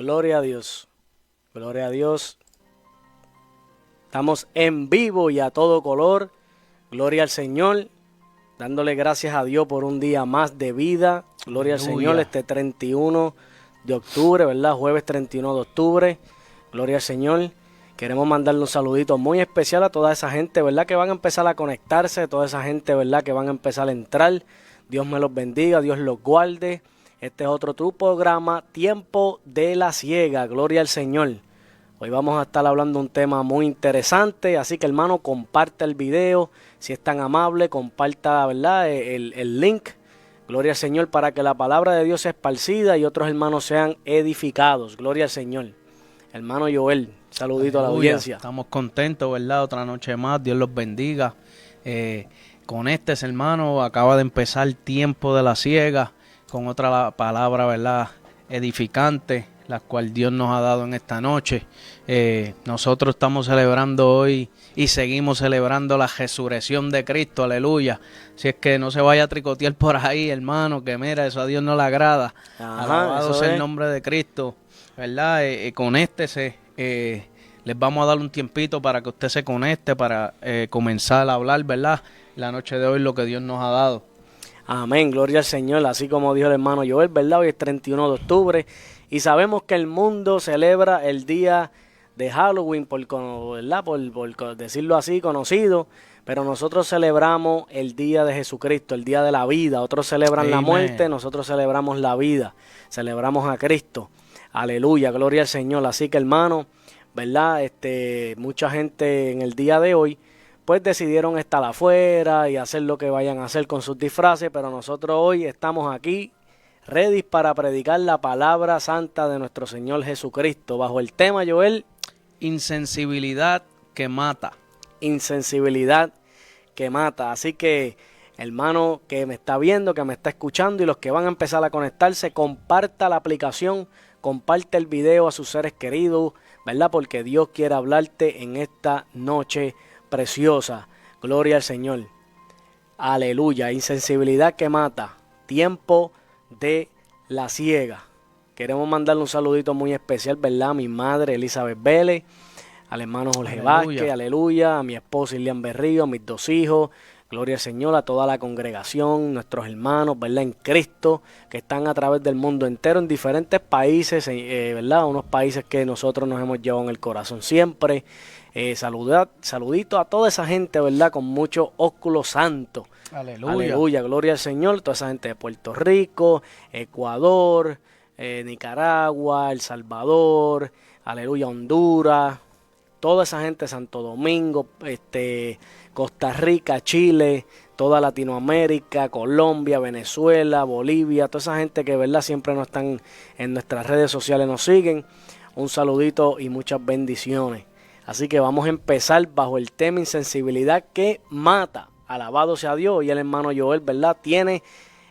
Gloria a Dios. Gloria a Dios. Estamos en vivo y a todo color. Gloria al Señor. Dándole gracias a Dios por un día más de vida. Gloria al Señor. Este 31 de octubre, ¿verdad? Jueves 31 de octubre. Gloria al Señor. Queremos mandarle un saludito muy especial a toda esa gente, ¿verdad? Que van a empezar a conectarse. Toda esa gente, ¿verdad? Que van a empezar a entrar. Dios me los bendiga. Dios los guarde. Este es otro tu programa, Tiempo de la Ciega. Gloria al Señor. Hoy vamos a estar hablando de un tema muy interesante, así que hermano, comparte el video. Si es tan amable, comparta, ¿verdad? El link. Gloria al Señor, para que la palabra de Dios sea esparcida y otros hermanos sean edificados. Gloria al Señor. Hermano Joel, saludito. Aleluya. A la audiencia. Estamos contentos, ¿verdad? Otra noche más. Dios los bendiga. Conéctese, hermano. Acaba de empezar Tiempo de la Ciega, con otra palabra, ¿verdad? Edificante, la cual Dios nos ha dado en esta noche. Nosotros estamos celebrando hoy y seguimos celebrando la resurrección de Cristo, aleluya. Si es que no se vaya a tricotear por ahí, hermano, que mira, eso a Dios no le agrada. Ajá, alabado sea el nombre de Cristo, ¿verdad? Conéctese. Les vamos a dar un tiempito para que usted se conecte, para comenzar a hablar, ¿verdad? La noche de hoy, lo que Dios nos ha dado. Amén, gloria al Señor, así como dijo el hermano Joel, ¿verdad? Hoy es 31 de octubre y sabemos que el mundo celebra el día de Halloween, ¿verdad? Por decirlo así, conocido, pero nosotros celebramos el día de Jesucristo, el día de la vida. Otros celebran la muerte, nosotros celebramos la vida, celebramos a Cristo. Aleluya, gloria al Señor. Así que hermano, ¿verdad? Mucha gente en el día de hoy pues decidieron estar afuera y hacer lo que vayan a hacer con sus disfraces, pero nosotros hoy estamos aquí ready para predicar la palabra santa de nuestro Señor Jesucristo, bajo el tema, Joel, insensibilidad que mata. Insensibilidad que mata. Así que, hermano que me está viendo, que me está escuchando y los que van a empezar a conectarse, comparta la aplicación, comparte el video a sus seres queridos, ¿verdad? Porque Dios quiere hablarte en esta noche preciosa. Gloria al Señor. Aleluya. Insensibilidad que mata. Tiempo de la Ciega. Queremos mandarle un saludito muy especial, ¿verdad? A mi madre Elizabeth Vélez, al hermano Jorge Vázquez, aleluya, a mi esposa Ilian Berrío, a mis dos hijos. Gloria al Señor, a toda la congregación, nuestros hermanos, ¿verdad? En Cristo, que están a través del mundo entero, en diferentes países, ¿verdad? Unos países que nosotros nos hemos llevado en el corazón siempre. Saludito a toda esa gente, ¿verdad? Con mucho ósculo santo. Aleluya. Aleluya, gloria al Señor. Toda esa gente de Puerto Rico, Ecuador, Nicaragua, El Salvador, aleluya, Honduras. Toda esa gente, Santo Domingo, Costa Rica, Chile, toda Latinoamérica, Colombia, Venezuela, Bolivia, toda esa gente que, ¿verdad? Siempre nos están en nuestras redes sociales, nos siguen. Un saludito y muchas bendiciones. Así que vamos a empezar bajo el tema insensibilidad que mata. Alabado sea Dios. Y el hermano Joel, ¿verdad? Tiene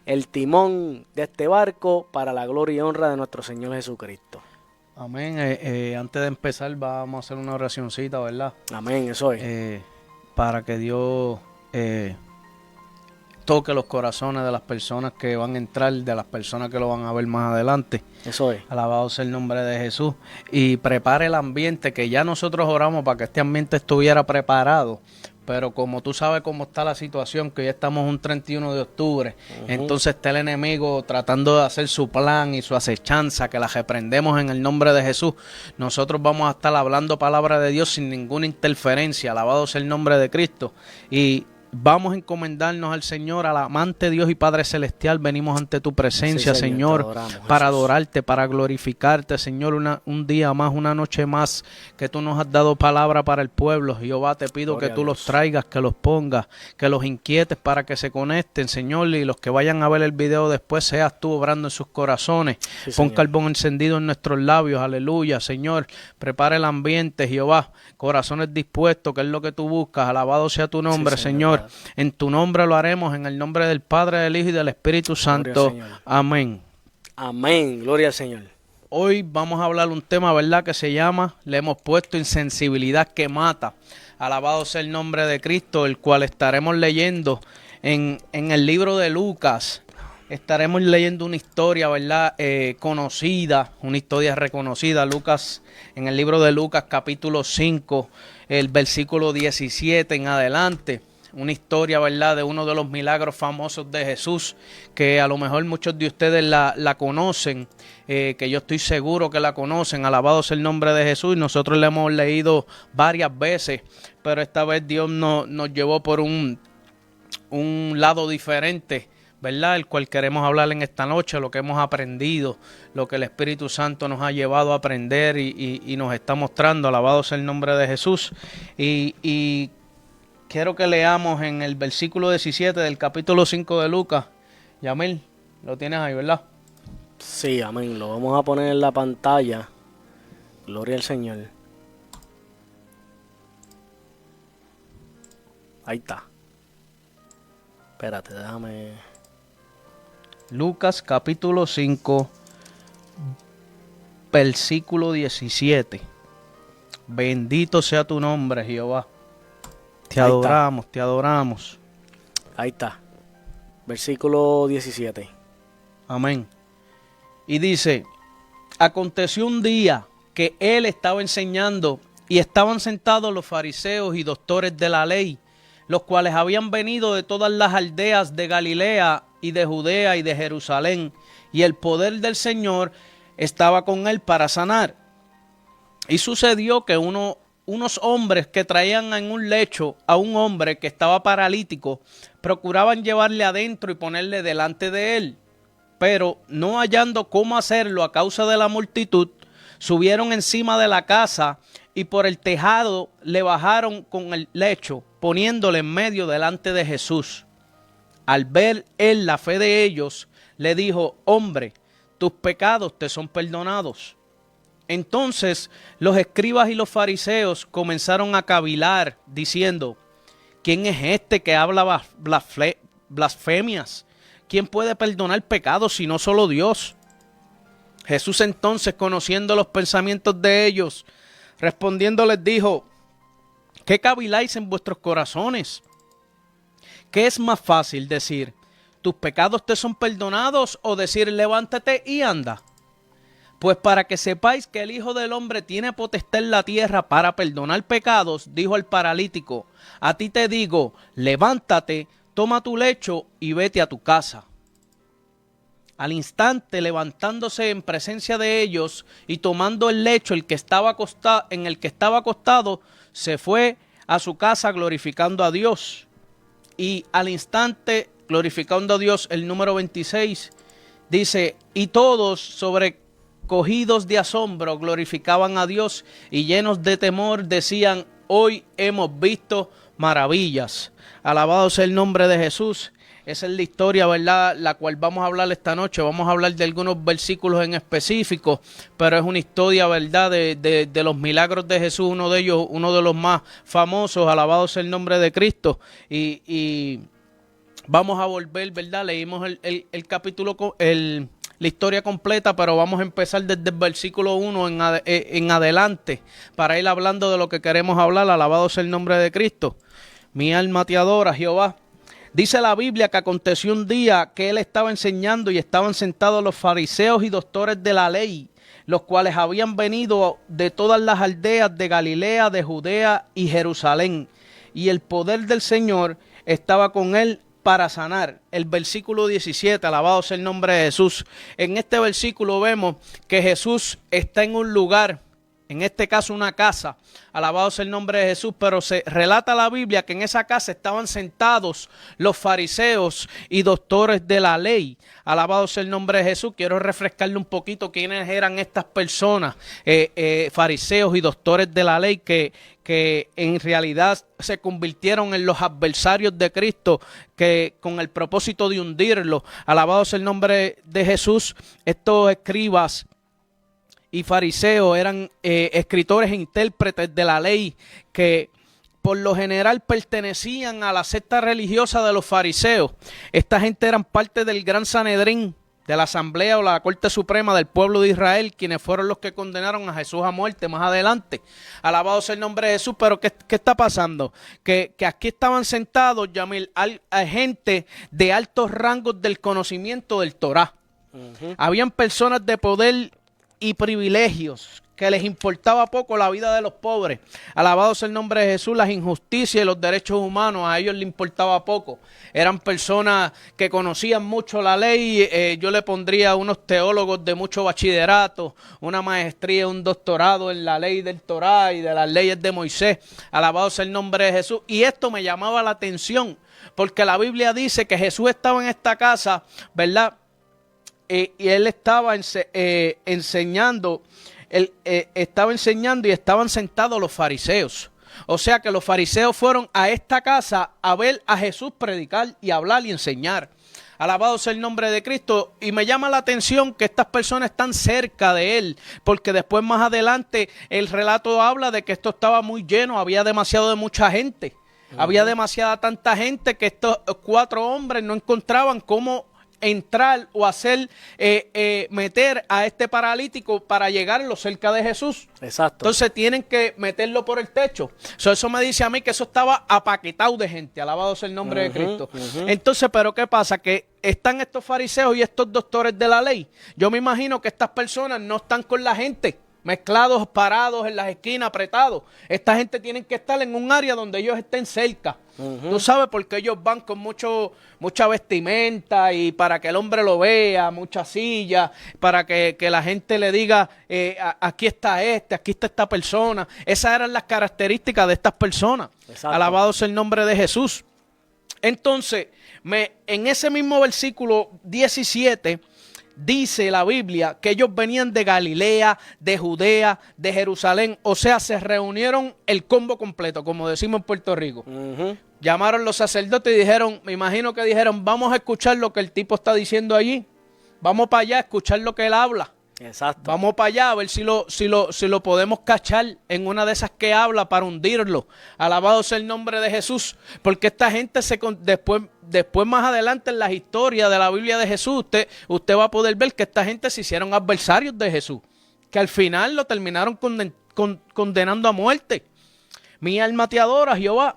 el timón de este barco para la gloria y honra de nuestro Señor Jesucristo. Amén. Antes de empezar vamos a hacer una oracioncita, ¿verdad? Amén, eso es. Para que Dios toque los corazones de las personas que van a entrar, de las personas que lo van a ver más adelante. Eso es. Alabado sea el nombre de Jesús. Y prepare el ambiente, que ya nosotros oramos para que este ambiente estuviera preparado. Pero como tú sabes cómo está la situación, que ya estamos un 31 de octubre, entonces está el enemigo tratando de hacer su plan y su acechanza, que la reprendemos en el nombre de Jesús. Nosotros vamos a estar hablando palabra de Dios sin ninguna interferencia. Alabado sea el nombre de Cristo. Y vamos a encomendarnos al Señor, al amante Dios y Padre Celestial. Venimos ante tu presencia, sí, Señor, adoramos, para adorarte, para glorificarte, Señor, un día más, una noche más, que tú nos has dado palabra para el pueblo. Jehová, te pido Gloria que tú los traigas, que los pongas, que los inquietes para que se conecten, Señor, y los que vayan a ver el video después, seas tú obrando en sus corazones. Sí, pon carbón encendido en nuestros labios, aleluya, Señor. Prepara el ambiente, Jehová, corazones dispuestos, que es lo que tú buscas. Alabado sea tu nombre, sí, Señor. En tu nombre lo haremos, en el nombre del Padre, del Hijo y del Espíritu Santo. Amén. Amén. Gloria al Señor. Hoy vamos a hablar un tema, ¿verdad? Que se llama, le hemos puesto insensibilidad que mata. Alabado sea el nombre de Cristo, el cual estaremos leyendo en el libro de Lucas, estaremos leyendo una historia, ¿verdad? Conocida, una historia reconocida. Lucas, en el libro de Lucas, capítulo 5, el versículo 17 en adelante. Una historia, ¿verdad?, de uno de los milagros famosos de Jesús, que a lo mejor muchos de ustedes la conocen, que yo estoy seguro que la conocen. Alabado sea el nombre de Jesús. Y nosotros la hemos leído varias veces, pero esta vez Dios nos llevó por un lado diferente, ¿verdad?, el cual queremos hablar en esta noche, lo que hemos aprendido, lo que el Espíritu Santo nos ha llevado a aprender y nos está mostrando. Alabado sea el nombre de Jesús. Y quiero que leamos en el versículo 17 del capítulo 5 de Lucas. Yamil, lo tienes ahí, ¿verdad? Sí, amén. Lo vamos a poner en la pantalla. Gloria al Señor. Ahí está. Espérate, déjame. Lucas capítulo 5, versículo 17. Bendito sea tu nombre, Jehová. Te adoramos, te adoramos. Ahí está. Versículo 17. Amén. Y dice: aconteció un día que él estaba enseñando y estaban sentados los fariseos y doctores de la ley, los cuales habían venido de todas las aldeas de Galilea y de Judea y de Jerusalén, y el poder del Señor estaba con él para sanar. Y sucedió que unos hombres que traían en un lecho a un hombre que estaba paralítico, procuraban llevarle adentro y ponerle delante de él. Pero no hallando cómo hacerlo a causa de la multitud, subieron encima de la casa y por el tejado le bajaron con el lecho, poniéndole en medio delante de Jesús. Al ver él la fe de ellos, le dijo: hombre, tus pecados te son perdonados. Entonces los escribas y los fariseos comenzaron a cavilar, diciendo: ¿quién es este que habla blasfemias? ¿Quién puede perdonar pecados sino solo Dios? Jesús entonces, conociendo los pensamientos de ellos, respondiendo les dijo: ¿qué caviláis en vuestros corazones? ¿Qué es más fácil decir: tus pecados te son perdonados, o decir: levántate y anda? Pues para que sepáis que el Hijo del Hombre tiene potestad en la tierra para perdonar pecados, dijo el paralítico: a ti te digo, levántate, toma tu lecho y vete a tu casa. Al instante, levantándose en presencia de ellos y tomando el lecho en el que estaba acostado, se fue a su casa glorificando a Dios. Y al instante, glorificando a Dios, el número 26, dice: y todos sobrecogidos de asombro glorificaban a Dios, y llenos de temor decían: hoy hemos visto maravillas. Alabado sea el nombre de Jesús. Esa es la historia, ¿verdad?, la cual vamos a hablar esta noche. Vamos a hablar de algunos versículos en específico, pero es una historia, ¿verdad?, de los milagros de Jesús, uno de ellos, uno de los más famosos. Alabado sea el nombre de Cristo. Y vamos a volver, ¿verdad? Leímos el capítulo, la historia completa, pero vamos a empezar desde el versículo 1 en adelante, para ir hablando de lo que queremos hablar. Alabado sea el nombre de Cristo. Mi alma te adora, Jehová. Dice la Biblia que aconteció un día que él estaba enseñando y estaban sentados los fariseos y doctores de la ley, los cuales habían venido de todas las aldeas de Galilea, de Judea y Jerusalén. Y el poder del Señor estaba con él para sanar. El versículo 17, alabado sea el nombre de Jesús. En este versículo vemos que Jesús está en un lugar, en este caso una casa, alabado sea el nombre de Jesús, pero se relata la Biblia que en esa casa estaban sentados los fariseos y doctores de la ley. Alabado sea el nombre de Jesús. Quiero refrescarle un poquito quiénes eran estas personas, fariseos y doctores de la ley, que en realidad se convirtieron en los adversarios de Cristo, que con el propósito de hundirlo. Alabado sea el nombre de Jesús. Estos escribas y fariseos eran escritores e intérpretes de la ley, que por lo general pertenecían a la secta religiosa de los fariseos. Esta gente eran parte del gran Sanedrín de la Asamblea o la Corte Suprema del pueblo de Israel, quienes fueron los que condenaron a Jesús a muerte más adelante. Alabado sea el nombre de Jesús. Pero ¿qué está pasando? Que aquí estaban sentados, Yamil, a gente de altos rangos del conocimiento del Torá. Habían personas de poder y privilegios que les importaba poco la vida de los pobres. Alabado sea el nombre de Jesús. Las injusticias y los derechos humanos a ellos les importaba poco. Eran personas que conocían mucho la ley. Yo le pondría unos teólogos de mucho bachillerato, una maestría, un doctorado en la ley del Torá y de las leyes de Moisés. Alabado sea el nombre de Jesús. Y esto me llamaba la atención, porque la Biblia dice que Jesús estaba en esta casa, ¿verdad? Y él estaba enseñando. Él estaba enseñando y estaban sentados los fariseos. O sea que los fariseos fueron a esta casa a ver a Jesús predicar y hablar y enseñar. Alabado sea el nombre de Cristo. Y me llama la atención que estas personas están cerca de él, porque después más adelante el relato habla de que esto estaba muy lleno, había demasiado de mucha gente. Había demasiada tanta gente que estos 4 hombres no encontraban cómo entrar o hacer meter a este paralítico para llegarlo cerca de Jesús. Exacto. Entonces tienen que meterlo por el techo. Eso me dice a mí que eso estaba apaquetado de gente. Alabado sea el nombre de Cristo. Entonces, pero ¿qué pasa? Que están estos fariseos y estos doctores de la ley. Yo me imagino que estas personas no están con la gente, mezclados, parados en las esquinas, apretados. Esta gente tiene que estar en un área donde ellos estén cerca. Tú sabes, porque ellos van con mucha vestimenta y para que el hombre lo vea, mucha silla, para que la gente le diga, aquí está aquí está esta persona. Esas eran las características de estas personas. Exacto. Alabado sea el nombre de Jesús. Entonces, en ese mismo versículo 17, dice la Biblia que ellos venían de Galilea, de Judea, de Jerusalén. O sea, se reunieron el combo completo, como decimos en Puerto Rico. Llamaron los sacerdotes y dijeron, me imagino que dijeron, vamos a escuchar lo que el tipo está diciendo allí. Vamos para allá a escuchar lo que él habla. Exacto. Vamos para allá a ver si lo podemos cachar en una de esas que habla para hundirlo. Alabado sea el nombre de Jesús. Porque esta gente después más adelante en las historias de la Biblia de Jesús, usted va a poder ver que esta gente se hicieron adversarios de Jesús, que al final lo terminaron condenando a muerte. Mi alma te adora, Jehová.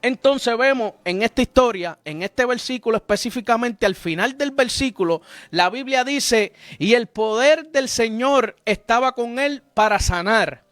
Entonces vemos en esta historia, en este versículo específicamente, al final del versículo, la Biblia dice, y el poder del Señor estaba con él para sanar.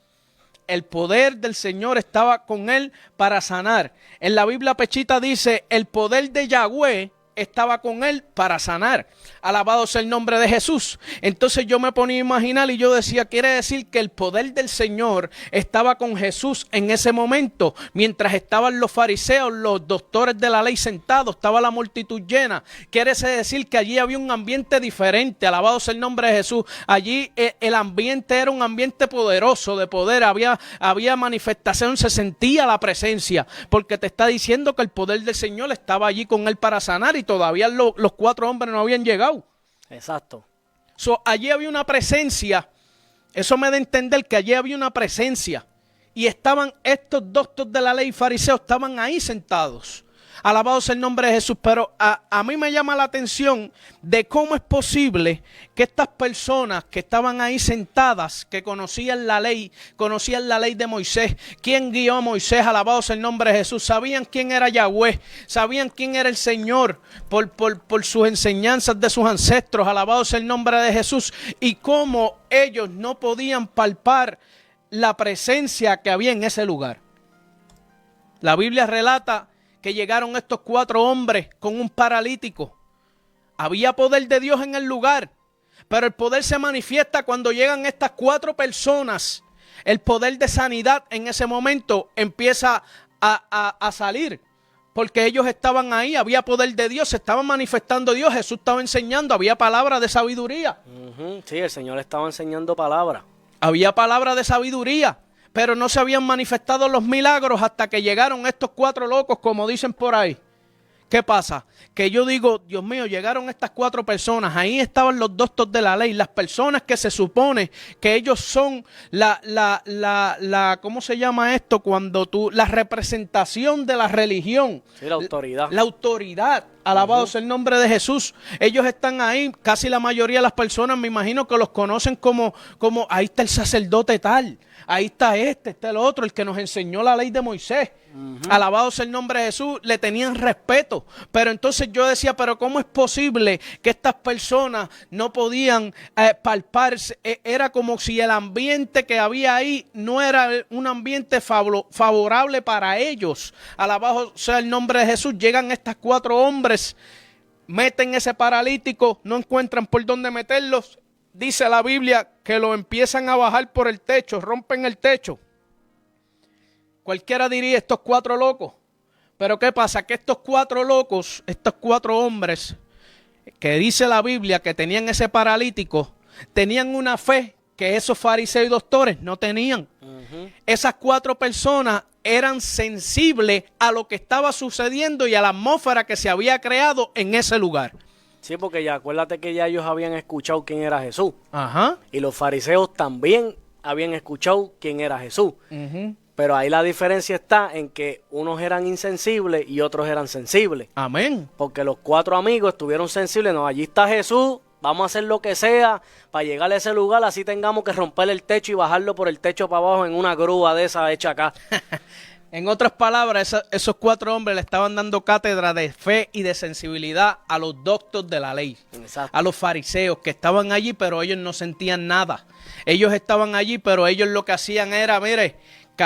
El poder del Señor estaba con él para sanar. En la Biblia Pechita dice, el poder de Yahweh estaba con él para sanar. Alabado sea el nombre de Jesús. Entonces yo me ponía a imaginar y yo decía, quiere decir que el poder del Señor estaba con Jesús en ese momento, mientras estaban los fariseos, los doctores de la ley sentados, estaba la multitud llena. Quiere decir que allí había un ambiente diferente. Alabado sea el nombre de Jesús. Allí el ambiente era un ambiente poderoso, de poder. Había manifestación, se sentía la presencia, porque te está diciendo que el poder del Señor estaba allí con él para sanar, y todavía los 4 hombres no habían llegado. Exacto. Allí había una presencia. Eso me da a entender que allí había una presencia. Y estaban estos doctores de la ley fariseos, estaban ahí sentados. Alabado sea el nombre de Jesús. Pero a mí me llama la atención de cómo es posible que estas personas que estaban ahí sentadas, que conocían la ley de Moisés, quién guió a Moisés, alabado sea el nombre de Jesús, sabían quién era Yahweh, sabían quién era el Señor por sus enseñanzas de sus ancestros, alabado sea el nombre de Jesús, y cómo ellos no podían palpar la presencia que había en ese lugar. La Biblia relata que llegaron estos 4 hombres con un paralítico. Había poder de Dios en el lugar, pero el poder se manifiesta cuando llegan estas 4 personas. El poder de sanidad en ese momento empieza a salir, porque ellos estaban ahí, había poder de Dios, se estaba manifestando Dios, Jesús estaba enseñando, había palabra de sabiduría. Sí, el Señor estaba enseñando palabra. Había palabra de sabiduría. Pero no se habían manifestado los milagros hasta que llegaron estos 4 locos, como dicen por ahí. ¿Qué pasa? Que yo digo, Dios mío, llegaron estas 4 personas, ahí estaban los doctores de la ley, las personas que se supone que ellos son ¿cómo se llama esto? La representación de la religión. Sí, la autoridad. La autoridad. Alabado sea el nombre de Jesús. Ellos están ahí, casi la mayoría de las personas me imagino que los conocen como ahí está el sacerdote tal, ahí está está el otro, el que nos enseñó la ley de Moisés. Alabado sea el nombre de Jesús, le tenían respeto. Pero entonces yo decía, pero ¿cómo es posible que estas personas no podían palparse? Era como si el ambiente que había ahí no era un ambiente favorable para ellos. Alabado sea el nombre de Jesús. Llegan estos 4 hombres, meten ese paralítico, no encuentran por dónde meterlos. Dice la Biblia que lo empiezan a bajar por el techo, rompen el techo. Cualquiera diría, estos 4 locos. Pero ¿qué pasa? Que estos 4 locos, estos 4 hombres, que dice la Biblia que tenían ese paralítico, tenían una fe que esos fariseos y doctores no tenían. Esas 4 personas eran sensibles a lo que estaba sucediendo y a la atmósfera que se había creado en ese lugar. Sí, porque ya acuérdate que ya ellos habían escuchado quién era Jesús. Y los fariseos también habían escuchado quién era Jesús. Pero ahí la diferencia está en que unos eran insensibles y otros eran sensibles. Amén. Porque los 4 amigos estuvieron sensibles. No, allí está Jesús, vamos a hacer lo que sea para llegar a ese lugar, así tengamos que romper el techo y bajarlo por el techo para abajo en una grúa de esa hecha acá. En otras palabras, esos 4 hombres le estaban dando cátedra de fe y de sensibilidad a los doctos de la ley. Exacto. A los fariseos que estaban allí, pero ellos no sentían nada. Ellos estaban allí, pero ellos lo que hacían era, mire,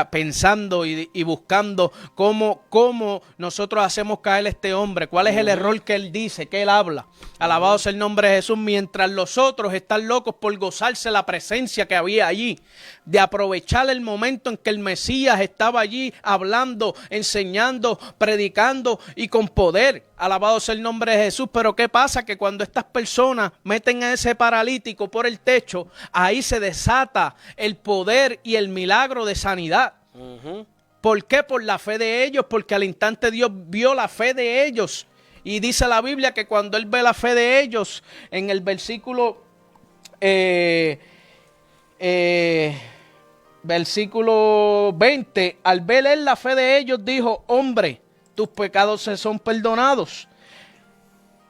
pensando y buscando cómo nosotros hacemos caer a este hombre, cuál es el error que él dice, que él habla. Alabado sea el nombre de Jesús, mientras los otros están locos por gozarse la presencia que había allí, de aprovechar el momento en que el Mesías estaba allí hablando, enseñando, predicando y con poder. Alabado sea el nombre de Jesús. Pero ¿qué pasa? Que cuando estas personas meten a ese paralítico por el techo, ahí se desata el poder y el milagro de sanidad. ¿Por qué? Por la fe de ellos, porque al instante Dios vio la fe de ellos. Y dice la Biblia que cuando Él ve la fe de ellos, en el versículo 20, al ver Él la fe de ellos, dijo, hombre, tus pecados se son perdonados.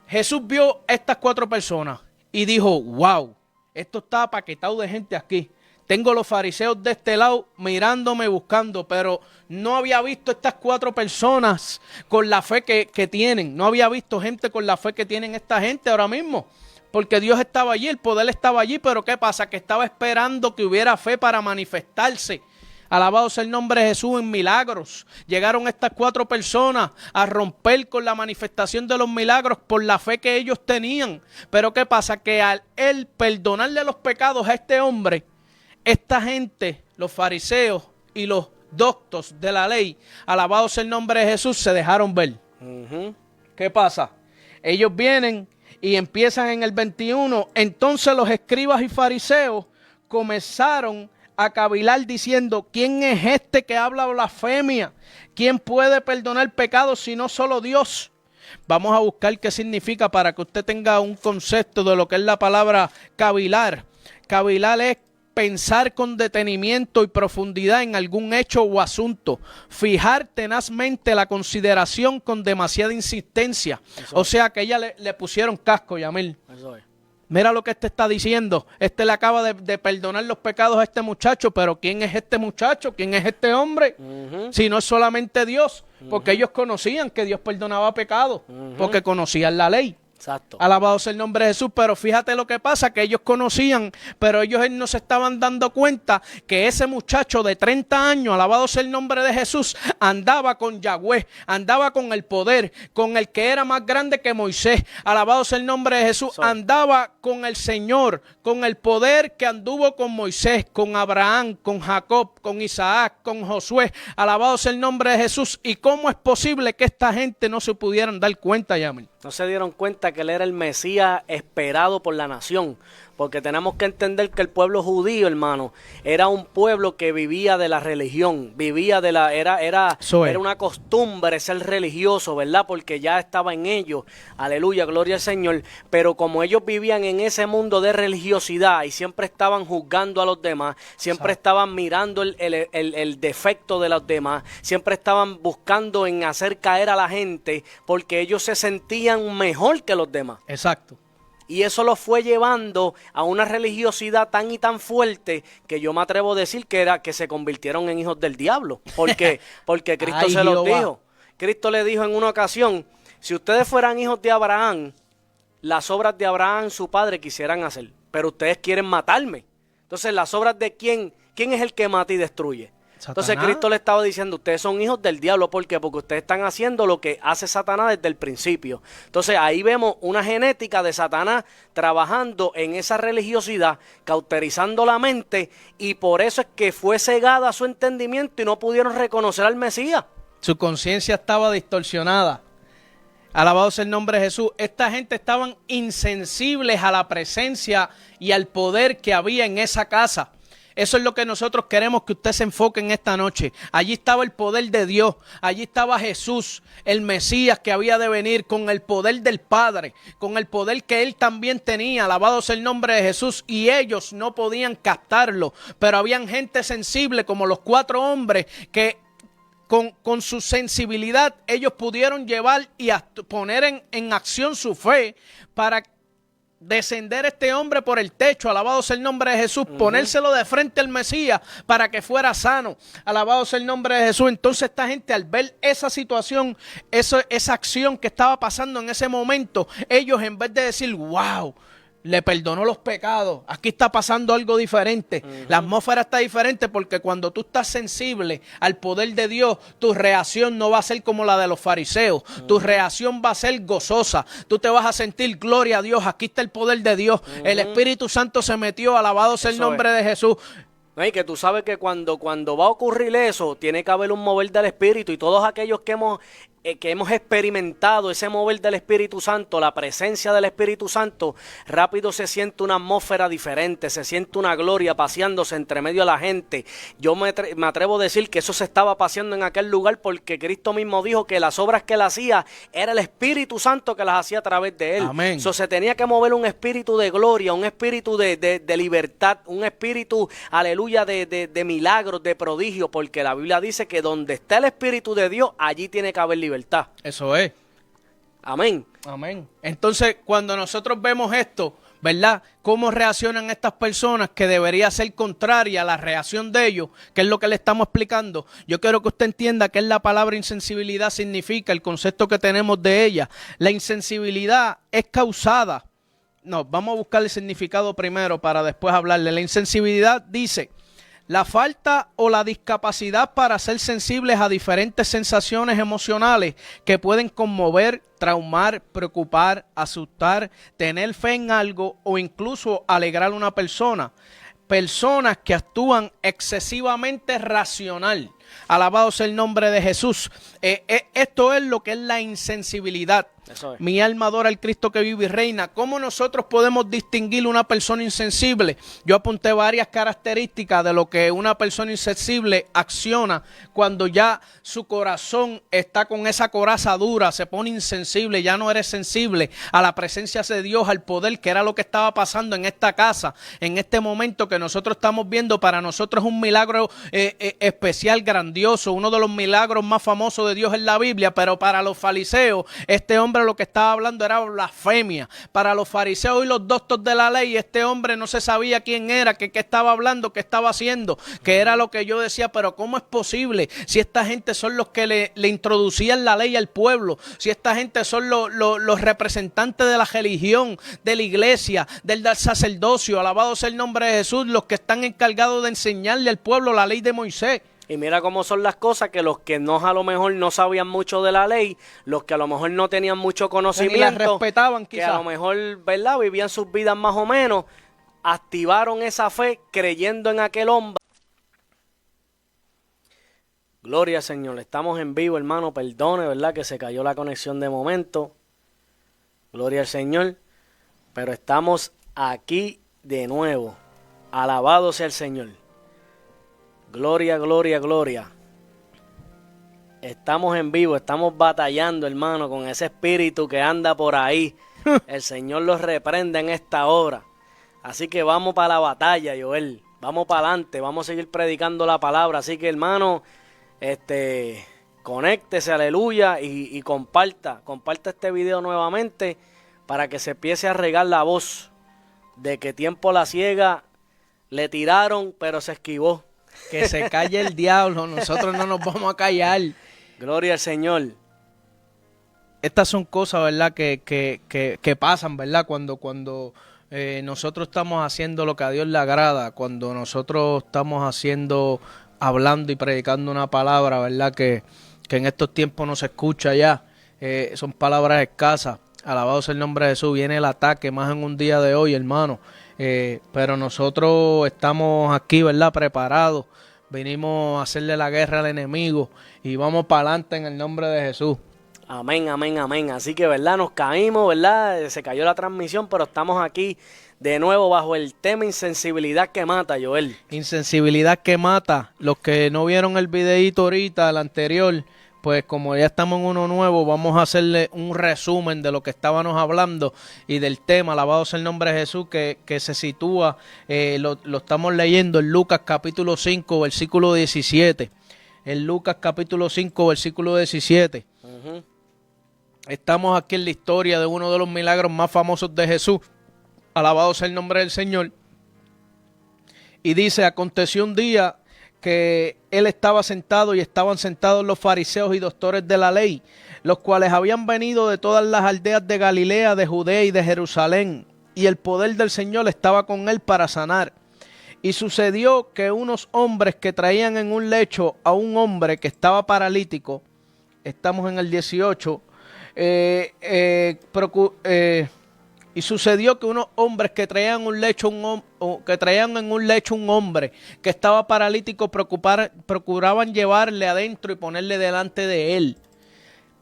Jesús vio a estas 4 personas y dijo, wow, esto está apaquetado de gente aquí. Tengo los fariseos de este lado mirándome, buscando, pero no había visto estas 4 personas con la fe que tienen. No había visto gente con la fe que tienen esta gente ahora mismo. Porque Dios estaba allí, el poder estaba allí, pero ¿qué pasa? Que estaba esperando que hubiera fe para manifestarse. Alabado sea el nombre de Jesús en milagros. Llegaron estas 4 personas a romper con la manifestación de los milagros por la fe que ellos tenían. Pero ¿qué pasa? Que al Él perdonarle los pecados a este hombre, esta gente, los fariseos y los doctos de la ley, alabado sea el nombre de Jesús, se dejaron ver. ¿Qué pasa? Ellos vienen y empiezan en el 21. Entonces los escribas y fariseos comenzaron a cavilar diciendo, ¿quién es este que habla blasfemia? ¿Quién puede perdonar pecados si no solo Dios? Vamos a buscar qué significa para que usted tenga un concepto de lo que es la palabra cavilar. Cavilar es pensar con detenimiento y profundidad en algún hecho o asunto. Fijar tenazmente la consideración con demasiada insistencia. O sea que ella le pusieron casco, Yamil. Eso es. Mira lo que este está diciendo. Este le acaba de perdonar los pecados a este muchacho, pero ¿quién es este muchacho? ¿Quién es este hombre? Si no es solamente Dios, porque ellos conocían que Dios perdonaba pecados, porque conocían la ley. Exacto. Alabado sea el nombre de Jesús, pero fíjate lo que pasa, que ellos conocían, pero ellos no se estaban dando cuenta que ese muchacho de 30 años, alabado sea el nombre de Jesús, andaba con Yahweh, andaba con el poder, con el que era más grande que Moisés, alabado sea el nombre de Jesús, andaba con el Señor, con el poder que anduvo con Moisés, con Abraham, con Jacob, con Isaac, con Josué, alabado sea el nombre de Jesús. ¿Y cómo es posible que esta gente no se pudieran dar cuenta, Yamil? No se dieron cuenta que él era el Mesías esperado por la nación. Porque tenemos que entender que el pueblo judío, hermano, era un pueblo que vivía de la religión, vivía de la, era una costumbre ser religioso, ¿verdad? Porque ya estaba en ellos, aleluya, gloria al Señor. Pero como ellos vivían en ese mundo de religiosidad y siempre estaban juzgando a los demás, siempre estaban mirando el defecto de los demás, siempre estaban buscando en hacer caer a la gente, porque ellos se sentían mejor que los demás. Exacto. Y eso los fue llevando a una religiosidad tan y tan fuerte que yo me atrevo a decir que se convirtieron en hijos del diablo. Porque Cristo se los dijo. Cristo le dijo en una ocasión, si ustedes fueran hijos de Abraham, las obras de Abraham, su padre, quisieran hacer. Pero ustedes quieren matarme. Entonces, ¿las obras de quién? ¿Quién es el que mata y destruye? Satanás. Entonces Cristo le estaba diciendo, ustedes son hijos del diablo. ¿Por qué? Porque ustedes están haciendo lo que hace Satanás desde el principio. Entonces ahí vemos una genética de Satanás trabajando en esa religiosidad, cauterizando la mente, y por eso es que fue cegada su entendimiento y no pudieron reconocer al Mesías. Su conciencia estaba distorsionada. Alabado sea el nombre de Jesús. Esta gente estaban insensibles a la presencia y al poder que había en esa casa. Eso es lo que nosotros queremos que usted se enfoque en esta noche. Allí estaba el poder de Dios. Allí estaba Jesús, el Mesías que había de venir con el poder del Padre, con el poder que Él también tenía. Alabado sea el nombre de Jesús. Y ellos no podían captarlo. Pero habían gente sensible como los 4 hombres que con su sensibilidad ellos pudieron llevar y poner en acción su fe para descender este hombre por el techo, alabado sea el nombre de Jesús, ponérselo de frente al Mesías para que fuera sano, alabado sea el nombre de Jesús. Entonces esta gente, al ver esa situación, esa acción que estaba pasando en ese momento, ellos, en vez de decir, wow, le perdonó los pecados, aquí está pasando algo diferente, la atmósfera está diferente, porque cuando tú estás sensible al poder de Dios, tu reacción no va a ser como la de los fariseos, tu reacción va a ser gozosa, tú te vas a sentir, gloria a Dios, aquí está el poder de Dios, el Espíritu Santo se metió, alabado sea el nombre de Jesús. No, y que tú sabes que cuando va a ocurrir eso, tiene que haber un mover del Espíritu, y todos aquellos que hemos experimentado ese mover del Espíritu Santo, la presencia del Espíritu Santo, rápido se siente una atmósfera diferente, se siente una gloria paseándose entre medio de la gente. Yo me atrevo a decir que eso se estaba paseando en aquel lugar porque Cristo mismo dijo que las obras que él hacía era el Espíritu Santo que las hacía a través de él. Amén. So, se tenía que mover un espíritu de gloria, un espíritu de libertad, un espíritu, aleluya, de milagros, de prodigio, porque la Biblia dice que donde está el Espíritu de Dios, allí tiene que haber libertad. Eso es. Amén. Amén. Entonces, cuando nosotros vemos esto, ¿verdad? ¿Cómo reaccionan estas personas que debería ser contraria a la reacción de ellos? Que es lo que le estamos explicando. Yo quiero que usted entienda qué es la palabra insensibilidad significa, el concepto que tenemos de ella. La insensibilidad es causada. No, vamos a buscar el significado primero para después hablarle. La insensibilidad dice: la falta o la discapacidad para ser sensibles a diferentes sensaciones emocionales que pueden conmover, traumar, preocupar, asustar, tener fe en algo o incluso alegrar a una persona. Personas que actúan excesivamente racional. Alabado sea el nombre de Jesús. Esto es lo que es la insensibilidad. Eso es. Mi alma adora al Cristo que vive y reina. ¿Cómo nosotros podemos distinguir una persona insensible? Yo apunté varias características de lo que una persona insensible acciona cuando ya su corazón está con esa coraza dura, se pone insensible, ya no eres sensible a la presencia de Dios, al poder, que era lo que estaba pasando en esta casa, en este momento que nosotros estamos viendo. Para nosotros es un milagro especial, grandioso, uno de los milagros más famosos de Dios en la Biblia, pero para los fariseos, este hombre lo que estaba hablando era blasfemia. Para los fariseos y los doctores de la ley, este hombre no se sabía quién era, qué estaba hablando, qué estaba haciendo, que era lo que yo decía, pero ¿cómo es posible? Si esta gente son los que le introducían la ley al pueblo, si esta gente son los representantes de la religión, de la iglesia, del sacerdocio, alabado sea el nombre de Jesús, los que están encargados de enseñarle al pueblo la ley de Moisés. Y mira cómo son las cosas, que los que no, a lo mejor no sabían mucho de la ley, los que a lo mejor no tenían mucho conocimiento, las respetaban, quizás, que a lo mejor, ¿verdad?, vivían sus vidas más o menos, activaron esa fe creyendo en aquel hombre. Gloria al Señor, estamos en vivo, hermano, perdone, ¿verdad?, que se cayó la conexión de momento. Gloria al Señor, pero estamos aquí de nuevo. Alabado sea el Señor. Gloria, gloria, gloria. Estamos en vivo, estamos batallando, hermano, con ese espíritu que anda por ahí. El Señor los reprende en esta hora. Así que vamos para la batalla, Joel. Vamos para adelante, vamos a seguir predicando la palabra. Así que, hermano, conéctese, aleluya, y comparta este video nuevamente para que se empiece a regar la voz de que tiempo la ciega le tiraron, pero se esquivó. Que se calle el diablo, nosotros no nos vamos a callar. Gloria al Señor. Estas son cosas, ¿verdad? Que pasan, ¿verdad? Cuando nosotros estamos haciendo lo que a Dios le agrada, cuando nosotros estamos hablando y predicando una palabra, ¿verdad? Que en estos tiempos no se escucha ya, son palabras escasas. Alabado sea el nombre de Jesús. Viene el ataque, más en un día de hoy, hermano. Pero nosotros estamos aquí, ¿verdad? Preparados. Venimos a hacerle la guerra al enemigo y vamos para adelante en el nombre de Jesús. Amén, amén, amén. Así que, ¿verdad? Nos caímos, ¿verdad? Se cayó la transmisión, pero estamos aquí de nuevo bajo el tema insensibilidad que mata, Joel. Insensibilidad que mata. Los que no vieron el videíto ahorita, el anterior, pues como ya estamos en uno nuevo, vamos a hacerle un resumen de lo que estábamos hablando y del tema, alabado sea el nombre de Jesús, que se sitúa, lo estamos leyendo en Lucas capítulo 5, versículo 17. En Lucas capítulo 5, versículo 17. Estamos aquí en la historia de uno de los milagros más famosos de Jesús. Alabado sea el nombre del Señor. Y dice, aconteció un día que él estaba sentado y estaban sentados los fariseos y doctores de la ley, los cuales habían venido de todas las aldeas de Galilea, de Judea y de Jerusalén, y el poder del Señor estaba con él para sanar. Y sucedió que unos hombres que traían en un lecho a un hombre que estaba paralítico, estamos en el 18, y sucedió que unos hombres que traían en un lecho un hombre que estaba paralítico procuraban llevarle adentro y ponerle delante de él.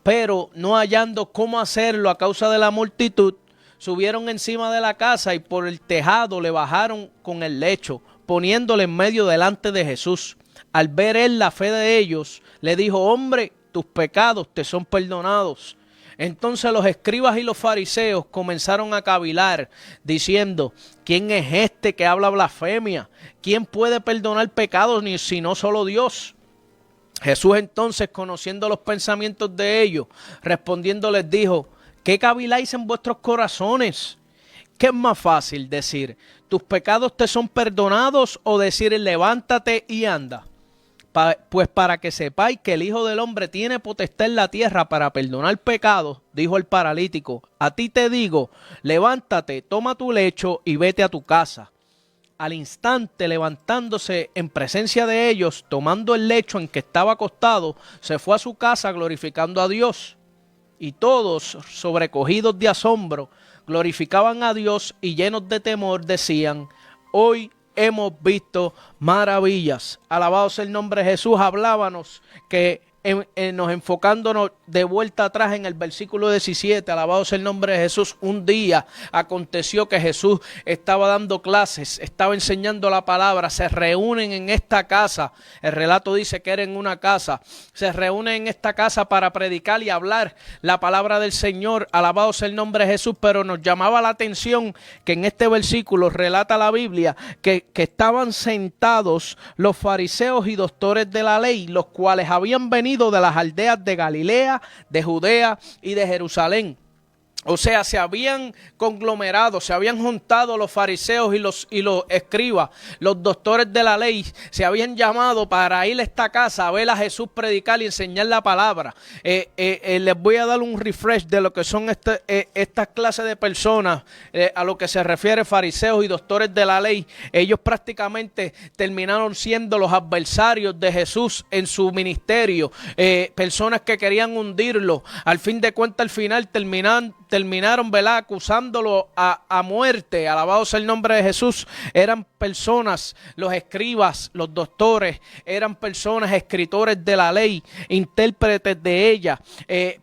Pero no hallando cómo hacerlo a causa de la multitud, subieron encima de la casa y por el tejado le bajaron con el lecho, poniéndole en medio delante de Jesús. Al ver él la fe de ellos, le dijo, hombre, tus pecados te son perdonados. Entonces los escribas y los fariseos comenzaron a cavilar, diciendo, ¿quién es este que habla blasfemia? ¿Quién puede perdonar pecados si no solo Dios? Jesús entonces, conociendo los pensamientos de ellos, respondiendo les dijo, ¿qué caviláis en vuestros corazones? ¿Qué es más fácil decir, tus pecados te son perdonados, o decir, levántate y anda? Pues para que sepáis que el Hijo del Hombre tiene potestad en la tierra para perdonar pecados, dijo el paralítico, a ti te digo, levántate, toma tu lecho y vete a tu casa. Al instante, levantándose en presencia de ellos, tomando el lecho en que estaba acostado, se fue a su casa glorificando a Dios. Y todos, sobrecogidos de asombro, glorificaban a Dios y llenos de temor decían, hoy hemos visto maravillas. Alabado sea el nombre de Jesús. Hablábamos que nos enfocándonos de vuelta atrás en el versículo 17, alabado sea el nombre de Jesús. Un día aconteció que Jesús estaba dando clases, estaba enseñando la palabra, se reúnen en esta casa, el relato dice que era en una casa, se reúnen en esta casa para predicar y hablar la palabra del Señor, alabado sea el nombre de Jesús. Pero nos llamaba la atención que en este versículo relata la Biblia que estaban sentados los fariseos y doctores de la ley, los cuales habían venido de las aldeas de Galilea, de Judea y de Jerusalén. O sea, se habían conglomerado, se habían juntado los fariseos y los escribas, los doctores de la ley, se habían llamado para ir a esta casa a ver a Jesús predicar y enseñar la palabra. Les voy a dar un refresh de lo que son estas clases de personas, a lo que se refiere fariseos y doctores de la ley. Ellos prácticamente terminaron siendo los adversarios de Jesús en su ministerio, personas que querían hundirlo. Al fin de cuentas, al final terminaron, ¿verdad?, acusándolo a muerte. Alabado sea el nombre de Jesús. Eran personas, los escribas, los doctores, eran personas, escritores de la ley, intérpretes de ella.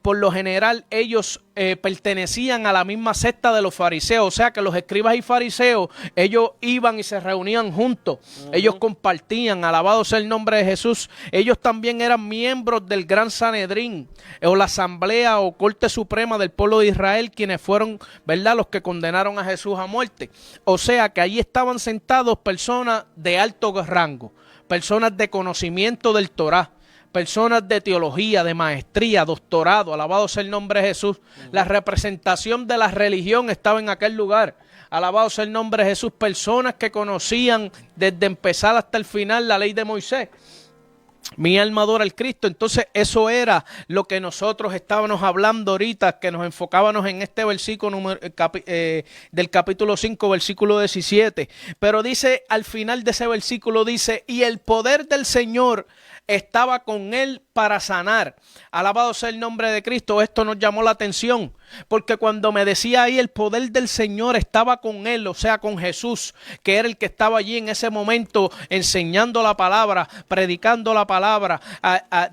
Por lo general, ellos pertenecían a la misma secta de los fariseos, o sea que los escribas y fariseos, ellos iban y se reunían juntos, ellos compartían, alabado sea el nombre de Jesús. Ellos también eran miembros del Gran Sanedrín, o la asamblea o corte suprema del pueblo de Israel, quienes fueron, ¿verdad?, los que condenaron a Jesús a muerte. O sea que allí estaban sentados personas de alto rango, personas de conocimiento del Torá, personas de teología, de maestría, doctorado, alabado sea el nombre de Jesús. La representación de la religión estaba en aquel lugar, alabado sea el nombre de Jesús. Personas que conocían desde empezar hasta el final la ley de Moisés. Mi alma adora al Cristo. Entonces eso era lo que nosotros estábamos hablando ahorita, que nos enfocábamos en este versículo del capítulo 5, versículo 17. Pero dice, al final de ese versículo dice, y el poder del Señor estaba con él para sanar. Alabado sea el nombre de Cristo. Esto nos llamó la atención, porque cuando me decía ahí el poder del Señor estaba con él, o sea, con Jesús, que era el que estaba allí en ese momento enseñando la palabra, predicando la palabra.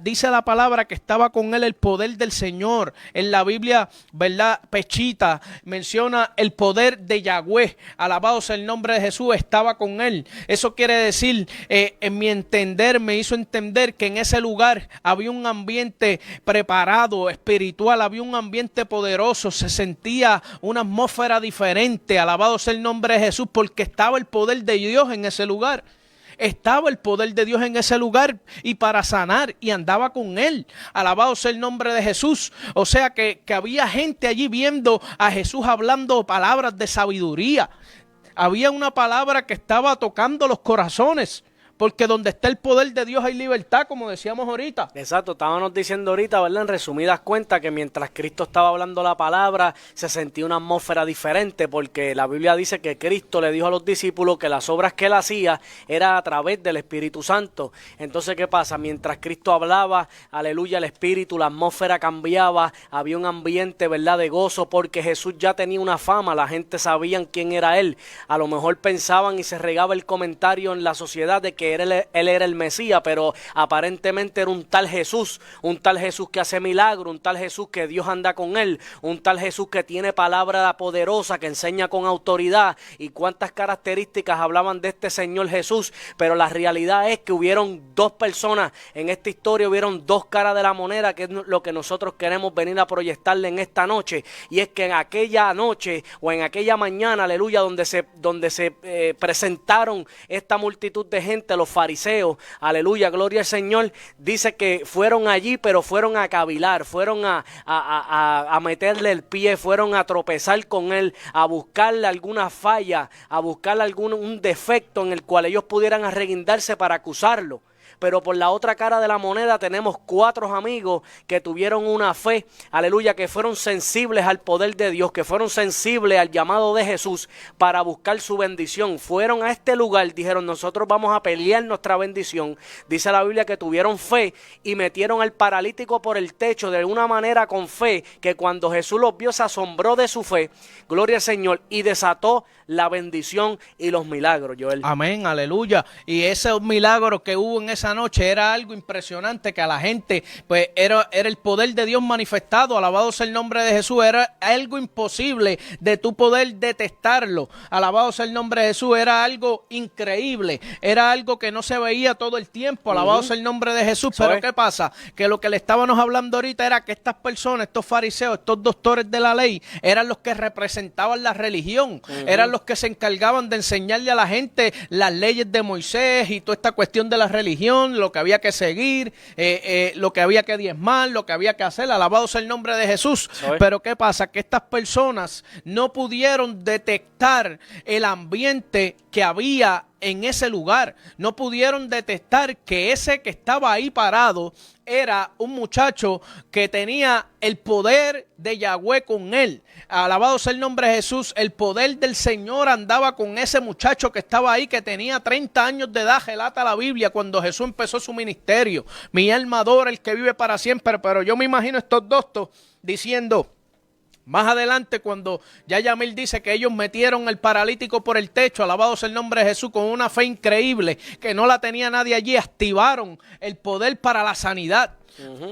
Dice la palabra que estaba con él el poder del Señor. En la Biblia, ¿verdad?, Pechita menciona el poder de Yahweh. Alabado sea el nombre de Jesús, estaba con él. Eso quiere decir, en mi entender, me hizo entender que en ese lugar había un ambiente preparado, espiritual, había un ambiente poderoso, se sentía una atmósfera diferente. Alabado sea el nombre de Jesús, porque estaba el poder de Dios en ese lugar. Estaba el poder de Dios en ese lugar y para sanar, y andaba con él. Alabado sea el nombre de Jesús. O sea que había gente allí viendo a Jesús hablando palabras de sabiduría. Había una palabra que estaba tocando los corazones, porque donde está el poder de Dios hay libertad, como decíamos ahorita. Exacto, estábamos diciendo ahorita, ¿verdad?, en resumidas cuentas, que mientras Cristo estaba hablando la palabra, se sentía una atmósfera diferente, porque la Biblia dice que Cristo le dijo a los discípulos que las obras que él hacía era a través del Espíritu Santo. Entonces, ¿qué pasa? Mientras Cristo hablaba, aleluya, el Espíritu, la atmósfera cambiaba, había un ambiente, ¿verdad?, de gozo, porque Jesús ya tenía una fama, la gente sabía quién era él. A lo mejor pensaban y se regaba el comentario en la sociedad de que él era el Mesías, pero aparentemente era un tal Jesús que hace milagros, un tal Jesús que Dios anda con él, un tal Jesús que tiene palabra poderosa, que enseña con autoridad, y cuántas características hablaban de este Señor Jesús. Pero la realidad es que hubieron dos personas en esta historia, hubieron dos caras de la moneda, que es lo que nosotros queremos venir a proyectarle en esta noche, y es que en aquella noche o en aquella mañana, aleluya, donde se presentaron esta multitud de gente, los fariseos, aleluya, gloria al Señor, dice que fueron allí, pero fueron a cavilar, fueron a meterle el pie, fueron a tropezar con él, a buscarle alguna falla, a buscarle un defecto en el cual ellos pudieran arreguindarse para acusarlo. Pero por la otra cara de la moneda tenemos 4 amigos que tuvieron una fe, aleluya, que fueron sensibles al poder de Dios, que fueron sensibles al llamado de Jesús para buscar su bendición. Fueron a este lugar, dijeron, nosotros vamos a pelear nuestra bendición. Dice la Biblia que tuvieron fe y metieron al paralítico por el techo de una manera con fe, que cuando Jesús los vio se asombró de su fe, gloria al Señor, y desató la bendición y los milagros, Joel. Amén, aleluya. Y ese milagro que hubo en esa noche era algo impresionante, que a la gente, pues era el poder de Dios manifestado. Alabado sea el nombre de Jesús. Era algo imposible de tu poder detectarlo. Alabado sea el nombre de Jesús. Era algo increíble, era algo que no se veía todo el tiempo. Alabado sea el nombre de Jesús. Pero ¿qué pasa? Que lo que le estábamos hablando ahorita era que estas personas, estos fariseos, estos doctores de la ley, eran los que representaban la religión, eran los que se encargaban de enseñarle a la gente las leyes de Moisés y toda esta cuestión de la religión, lo que había que seguir, lo que había que diezmar, lo que había que hacer. Alabado sea el nombre de Jesús. Pero ¿qué pasa? Que estas personas no pudieron detectar el ambiente que había en ese lugar. No pudieron detectar que ese que estaba ahí parado era un muchacho que tenía el poder de Yahweh con él. Alabado sea el nombre de Jesús. El poder del Señor andaba con ese muchacho que estaba ahí, que tenía 30 años de edad, relata la Biblia, cuando Jesús empezó su ministerio. Mi alma adora el que vive para siempre. Pero yo me imagino estos doctos diciendo: Más adelante, cuando ya Yamil dice que ellos metieron el paralítico por el techo, alabado sea el nombre de Jesús, con una fe increíble, que no la tenía nadie allí, activaron el poder para la sanidad.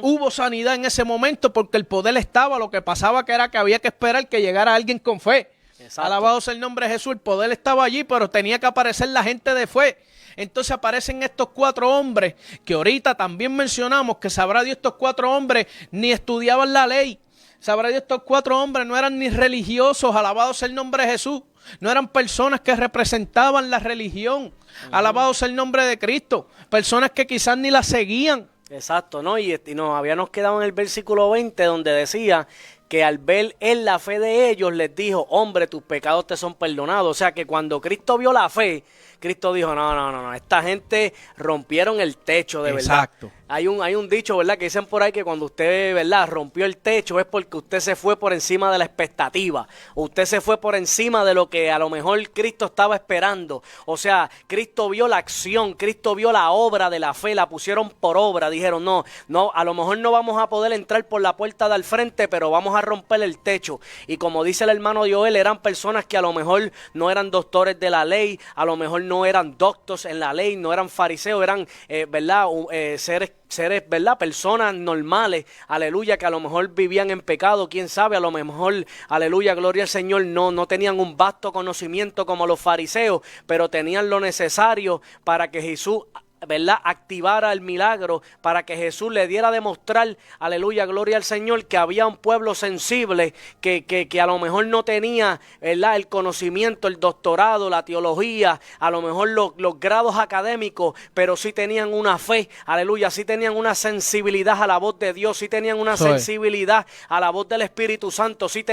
Hubo sanidad en ese momento porque el poder estaba, lo que pasaba que era que había que esperar que llegara alguien con fe. Exacto. Alabado sea el nombre de Jesús, el poder estaba allí, pero tenía que aparecer la gente de fe. Entonces aparecen estos 4 hombres, que ahorita también mencionamos que sabrá Dios, estos 4 hombres ni estudiaban la ley. Sabrá Dios, estos 4 hombres no eran ni religiosos, alabado sea el nombre de Jesús. No eran personas que representaban la religión, alabado sea el nombre de Cristo. Personas que quizás ni la seguían. Exacto, ¿no? Y nos habíamos quedado en el versículo 20 donde decía que al ver en la fe de ellos les dijo, hombre, tus pecados te son perdonados. O sea que cuando Cristo vio la fe, Cristo dijo, no, esta gente rompieron el techo de verdad. Exacto. Hay un dicho, ¿verdad? Que dicen por ahí que cuando usted, ¿verdad?, rompió el techo es porque usted se fue por encima de la expectativa. Usted se fue por encima de lo que a lo mejor Cristo estaba esperando. O sea, Cristo vio la acción, Cristo vio la obra de la fe, la pusieron por obra. Dijeron, no, a lo mejor no vamos a poder entrar por la puerta del frente, pero vamos a romper el techo. Y como dice el hermano Joel, eran personas que a lo mejor no eran doctores de la ley, a lo mejor no eran doctos en la ley, no eran fariseos, eran, ¿verdad?, seres, ¿verdad?, personas normales, aleluya, que a lo mejor vivían en pecado, quién sabe, a lo mejor, aleluya, gloria al Señor, no tenían un vasto conocimiento como los fariseos, pero tenían lo necesario para que Jesús, ¿verdad?, activara el milagro, para que Jesús le diera a demostrar, aleluya, gloria al Señor, que había un pueblo sensible que a lo mejor no tenía, ¿verdad?, el conocimiento, el doctorado, la teología, a lo mejor los grados académicos, pero sí tenían una fe, aleluya, sí tenían una sensibilidad a la voz de Dios, sí tenían una sensibilidad a la voz del Espíritu Santo, sí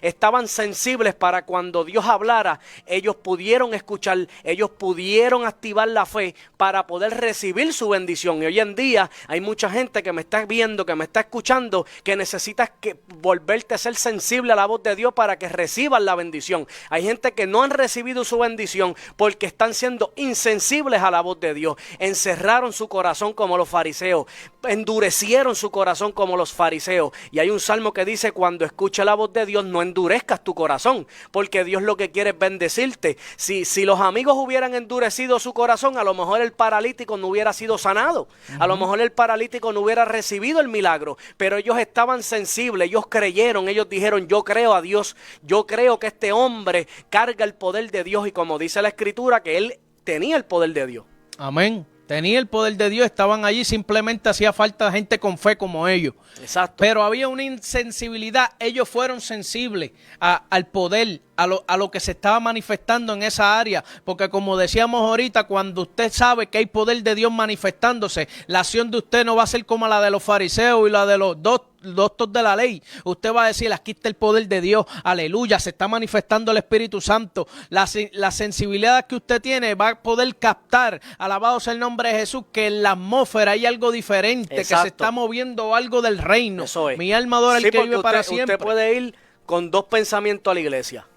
estaban sensibles para cuando Dios hablara, ellos pudieron escuchar, ellos pudieron activar la fe para poder recibir su bendición. Y hoy en día hay mucha gente que me está viendo, que me está escuchando, que necesitas volverte a ser sensible a la voz de Dios para que reciban la bendición. Hay gente que no han recibido su bendición porque están siendo insensibles a la voz de Dios. Encerraron su corazón como los fariseos, endurecieron su corazón como los fariseos. Y hay un salmo que dice, cuando escuches la voz de Dios, no endurezcas tu corazón, porque Dios lo que quiere es bendecirte. Si los amigos hubieran endurecido su corazón, a lo mejor el paralítico no hubiera sido sanado, a lo mejor el paralítico no hubiera recibido el milagro, pero ellos estaban sensibles, ellos creyeron, ellos dijeron, yo creo a Dios, yo creo que este hombre carga el poder de Dios, y como dice la Escritura, que él tenía el poder de Dios. Amén. Tenía el poder de Dios, estaban allí, simplemente hacía falta gente con fe como ellos. Exacto. Pero había una insensibilidad, ellos fueron sensibles al poder, a lo que se estaba manifestando en esa área, porque como decíamos ahorita, cuando usted sabe que hay poder de Dios manifestándose, la acción de usted no va a ser como la de los fariseos y la de los doctores de la ley. Usted va a decir, aquí está el poder de Dios, aleluya, se está manifestando el Espíritu Santo. La sensibilidad que usted tiene va a poder captar, alabado sea el nombre de Jesús, que en la atmósfera hay algo diferente, exacto, que se está moviendo algo del reino. Eso es. Mi alma adora al que vive para siempre. Usted puede ir con 2 pensamientos a la iglesia,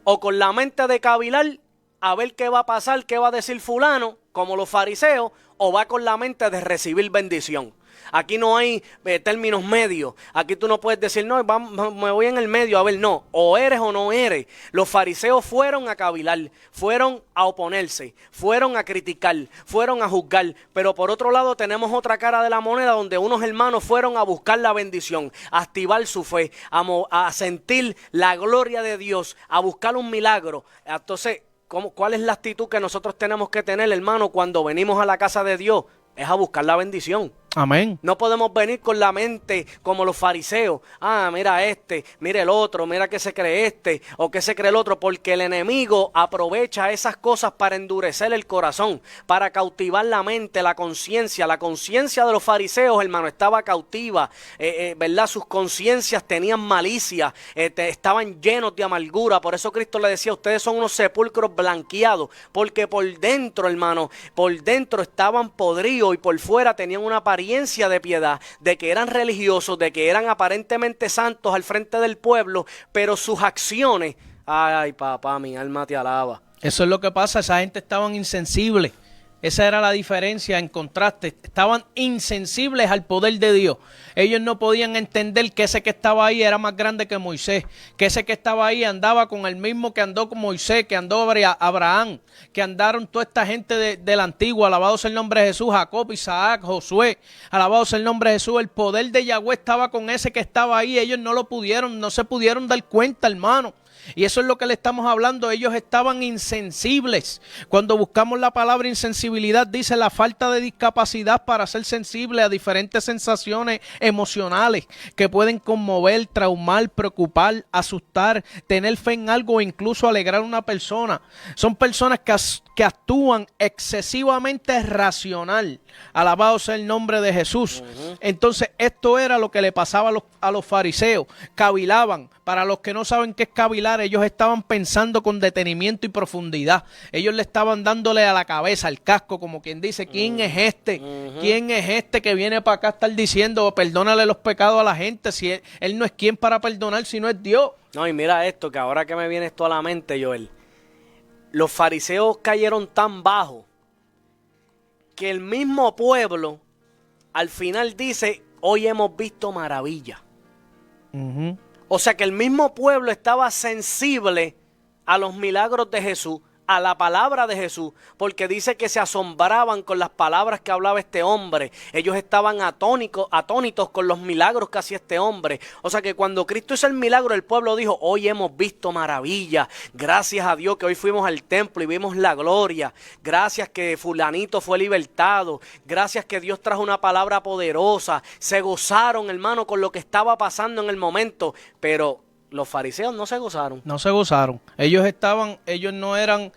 o con la mente de cavilar a ver qué va a pasar, qué va a decir fulano, como los fariseos, o va con la mente de recibir bendición. Aquí no hay términos medios. Aquí tú no puedes decir, no, me voy en el medio. A ver, no, o eres o no eres. Los fariseos fueron a cavilar, fueron a oponerse, fueron a criticar, fueron a juzgar. Pero por otro lado tenemos otra cara de la moneda, donde unos hermanos fueron a buscar la bendición, a activar su fe, a sentir la gloria de Dios, a buscar un milagro. Entonces, ¿cuál es la actitud que nosotros tenemos que tener, hermano, cuando venimos a la casa de Dios? Es a buscar la bendición. Amén. No podemos venir con la mente como los fariseos. Ah, mira mira el otro, mira qué se cree o qué se cree el otro, porque el enemigo aprovecha esas cosas para endurecer el corazón, para cautivar la mente, la conciencia. La conciencia de los fariseos, hermano, estaba cautiva, ¿verdad? Sus conciencias tenían malicia, estaban llenos de amargura. Por eso Cristo le decía, ustedes son unos sepulcros blanqueados, porque por dentro, hermano, por dentro estaban podridos y por fuera tenían una apariencia de piedad, de que eran religiosos, de que eran aparentemente santos al frente del pueblo, pero sus acciones, ay papá, mi alma te alaba. Eso es lo que pasa, esa gente estaban insensibles. Esa era la diferencia, en contraste. Estaban insensibles al poder de Dios. Ellos no podían entender que ese que estaba ahí era más grande que Moisés, que ese que estaba ahí andaba con el mismo que andó con Moisés, que andó Abraham, que andaron toda esta gente del antiguo. Alabado sea el nombre de Jesús, Jacob, Isaac, Josué. Alabado sea el nombre de Jesús. El poder de Yahweh estaba con ese que estaba ahí. Ellos no se pudieron dar cuenta, hermano. Y eso es lo que le estamos hablando. Ellos estaban insensibles. Cuando buscamos la palabra insensibilidad, dice la falta de discapacidad para ser sensible a diferentes sensaciones emocionales que pueden conmover, traumar, preocupar, asustar, tener fe en algo o incluso alegrar a una persona. Son personas que actúan excesivamente racional. Alabado sea el nombre de Jesús. Entonces esto era lo que le pasaba a los fariseos. Cavilaban. Para los que no saben qué es cavilar, ellos estaban pensando con detenimiento y profundidad. Ellos le estaban dándole a la cabeza, al casco, como quien dice, ¿quién es este? ¿Quién es este que viene para acá a estar diciendo, perdónale los pecados a la gente? Si él no es quien para perdonar, si no es Dios. No, y mira esto, que ahora que me viene esto a la mente, Joel. Los fariseos cayeron tan bajo que el mismo pueblo al final dice, hoy hemos visto maravilla. O sea que el mismo pueblo estaba sensible a los milagros de Jesús, a la palabra de Jesús, porque dice que se asombraban con las palabras que hablaba este hombre. Ellos estaban atónitos con los milagros que hacía este hombre. O sea que cuando Cristo hizo el milagro, el pueblo dijo, hoy hemos visto maravilla. Gracias a Dios que hoy fuimos al templo y vimos la gloria. Gracias que fulanito fue libertado. Gracias que Dios trajo una palabra poderosa. Se gozaron, hermano, con lo que estaba pasando en el momento. Pero los fariseos no se gozaron. No se gozaron. Ellos no eran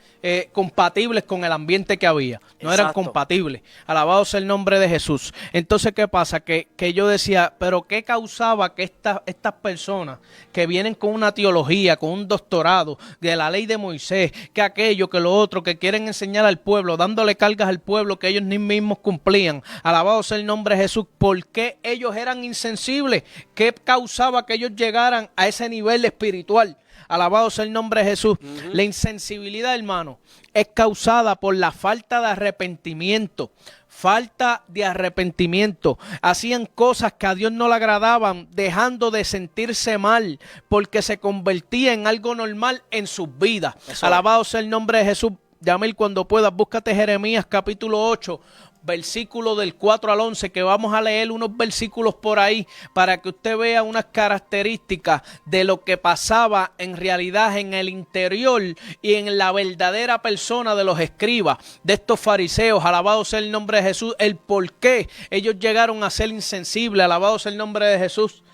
compatibles con el ambiente que había. No eran compatibles. Alabado sea el nombre de Jesús. Entonces, ¿qué pasa? Que yo decía, pero ¿qué causaba que estas personas que vienen con una teología, con un doctorado de la ley de Moisés, que aquello, que lo otro, que quieren enseñar al pueblo, dándole cargas al pueblo que ellos ni mismos cumplían? Alabado sea el nombre de Jesús. ¿Por qué ellos eran insensibles? ¿Qué causaba que ellos llegaran a ese nivel espiritual? Alabado sea el nombre de Jesús. La insensibilidad, hermano, es causada por la falta de arrepentimiento. Falta de arrepentimiento. Hacían cosas que a Dios no le agradaban, dejando de sentirse mal, porque se convertía en algo normal en sus vidas. Alabado sea el nombre de Jesús. Yamil, cuando puedas, búscate Jeremías capítulo 8, versículo del 4 al 11, que vamos a leer unos versículos por ahí para que usted vea unas características de lo que pasaba en realidad en el interior y en la verdadera persona de los escribas, de estos fariseos. Alabado sea el nombre de Jesús, el por qué ellos llegaron a ser insensibles. Alabado sea el nombre de Jesús.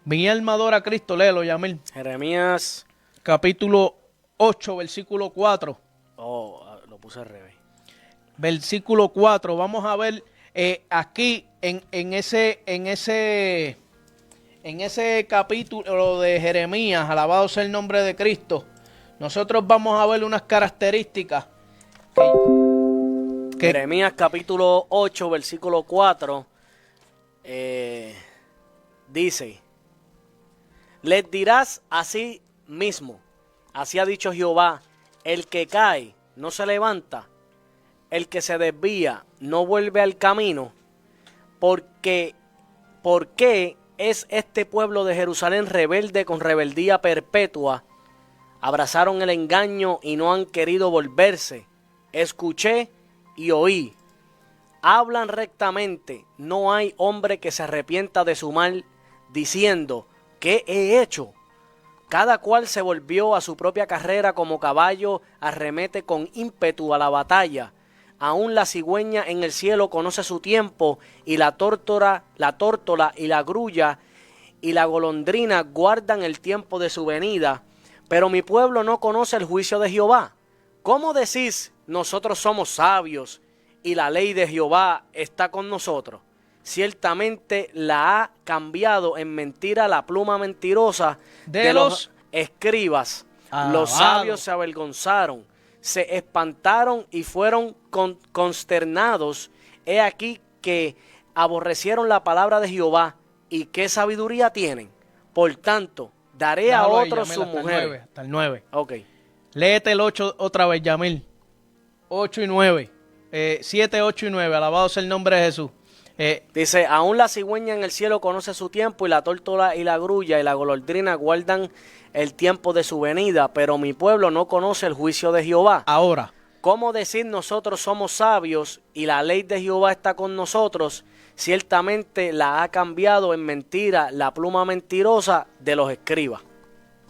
Mi alma adora a Cristo, léelo, Yamil. Jeremías capítulo 8, versículo 4. Lo puse al revés. Versículo 4, vamos a ver aquí en ese capítulo de Jeremías, alabado sea el nombre de Cristo. Nosotros vamos a ver unas características. Jeremías capítulo 8, versículo 4, dice, les dirás así mismo, así ha dicho Jehová, el que cae no se levanta, el que se desvía no vuelve al camino, ¿por qué es este pueblo de Jerusalén rebelde con rebeldía perpetua? Abrazaron el engaño y no han querido volverse. Escuché y oí. Hablan rectamente, no hay hombre que se arrepienta de su mal, diciendo, ¿qué he hecho? Cada cual se volvió a su propia carrera, como caballo arremete con ímpetu a la batalla. Aún la cigüeña en el cielo conoce su tiempo, y la tórtola y la grulla y la golondrina guardan el tiempo de su venida. Pero mi pueblo no conoce el juicio de Jehová. ¿Cómo decís, nosotros somos sabios, y la ley de Jehová está con nosotros? Ciertamente la ha cambiado en mentira la pluma mentirosa de los escribas. Los sabios se avergonzaron, se espantaron y fueron consternados. He aquí que aborrecieron la palabra de Jehová, y qué sabiduría tienen. Por tanto, daré a otros su mujer. Hasta el 9. Ok. Léete el 8 otra vez, Yamil. 8 y 9. 7, 8 y 9. Alabado sea el nombre de Jesús. Dice, aún la cigüeña en el cielo conoce su tiempo, y la tórtola y la grulla y la golondrina guardan el tiempo de su venida, pero mi pueblo no conoce el juicio de Jehová. Ahora, ¿cómo decir nosotros somos sabios y la ley de Jehová está con nosotros? Ciertamente la ha cambiado en mentira la pluma mentirosa de los escribas.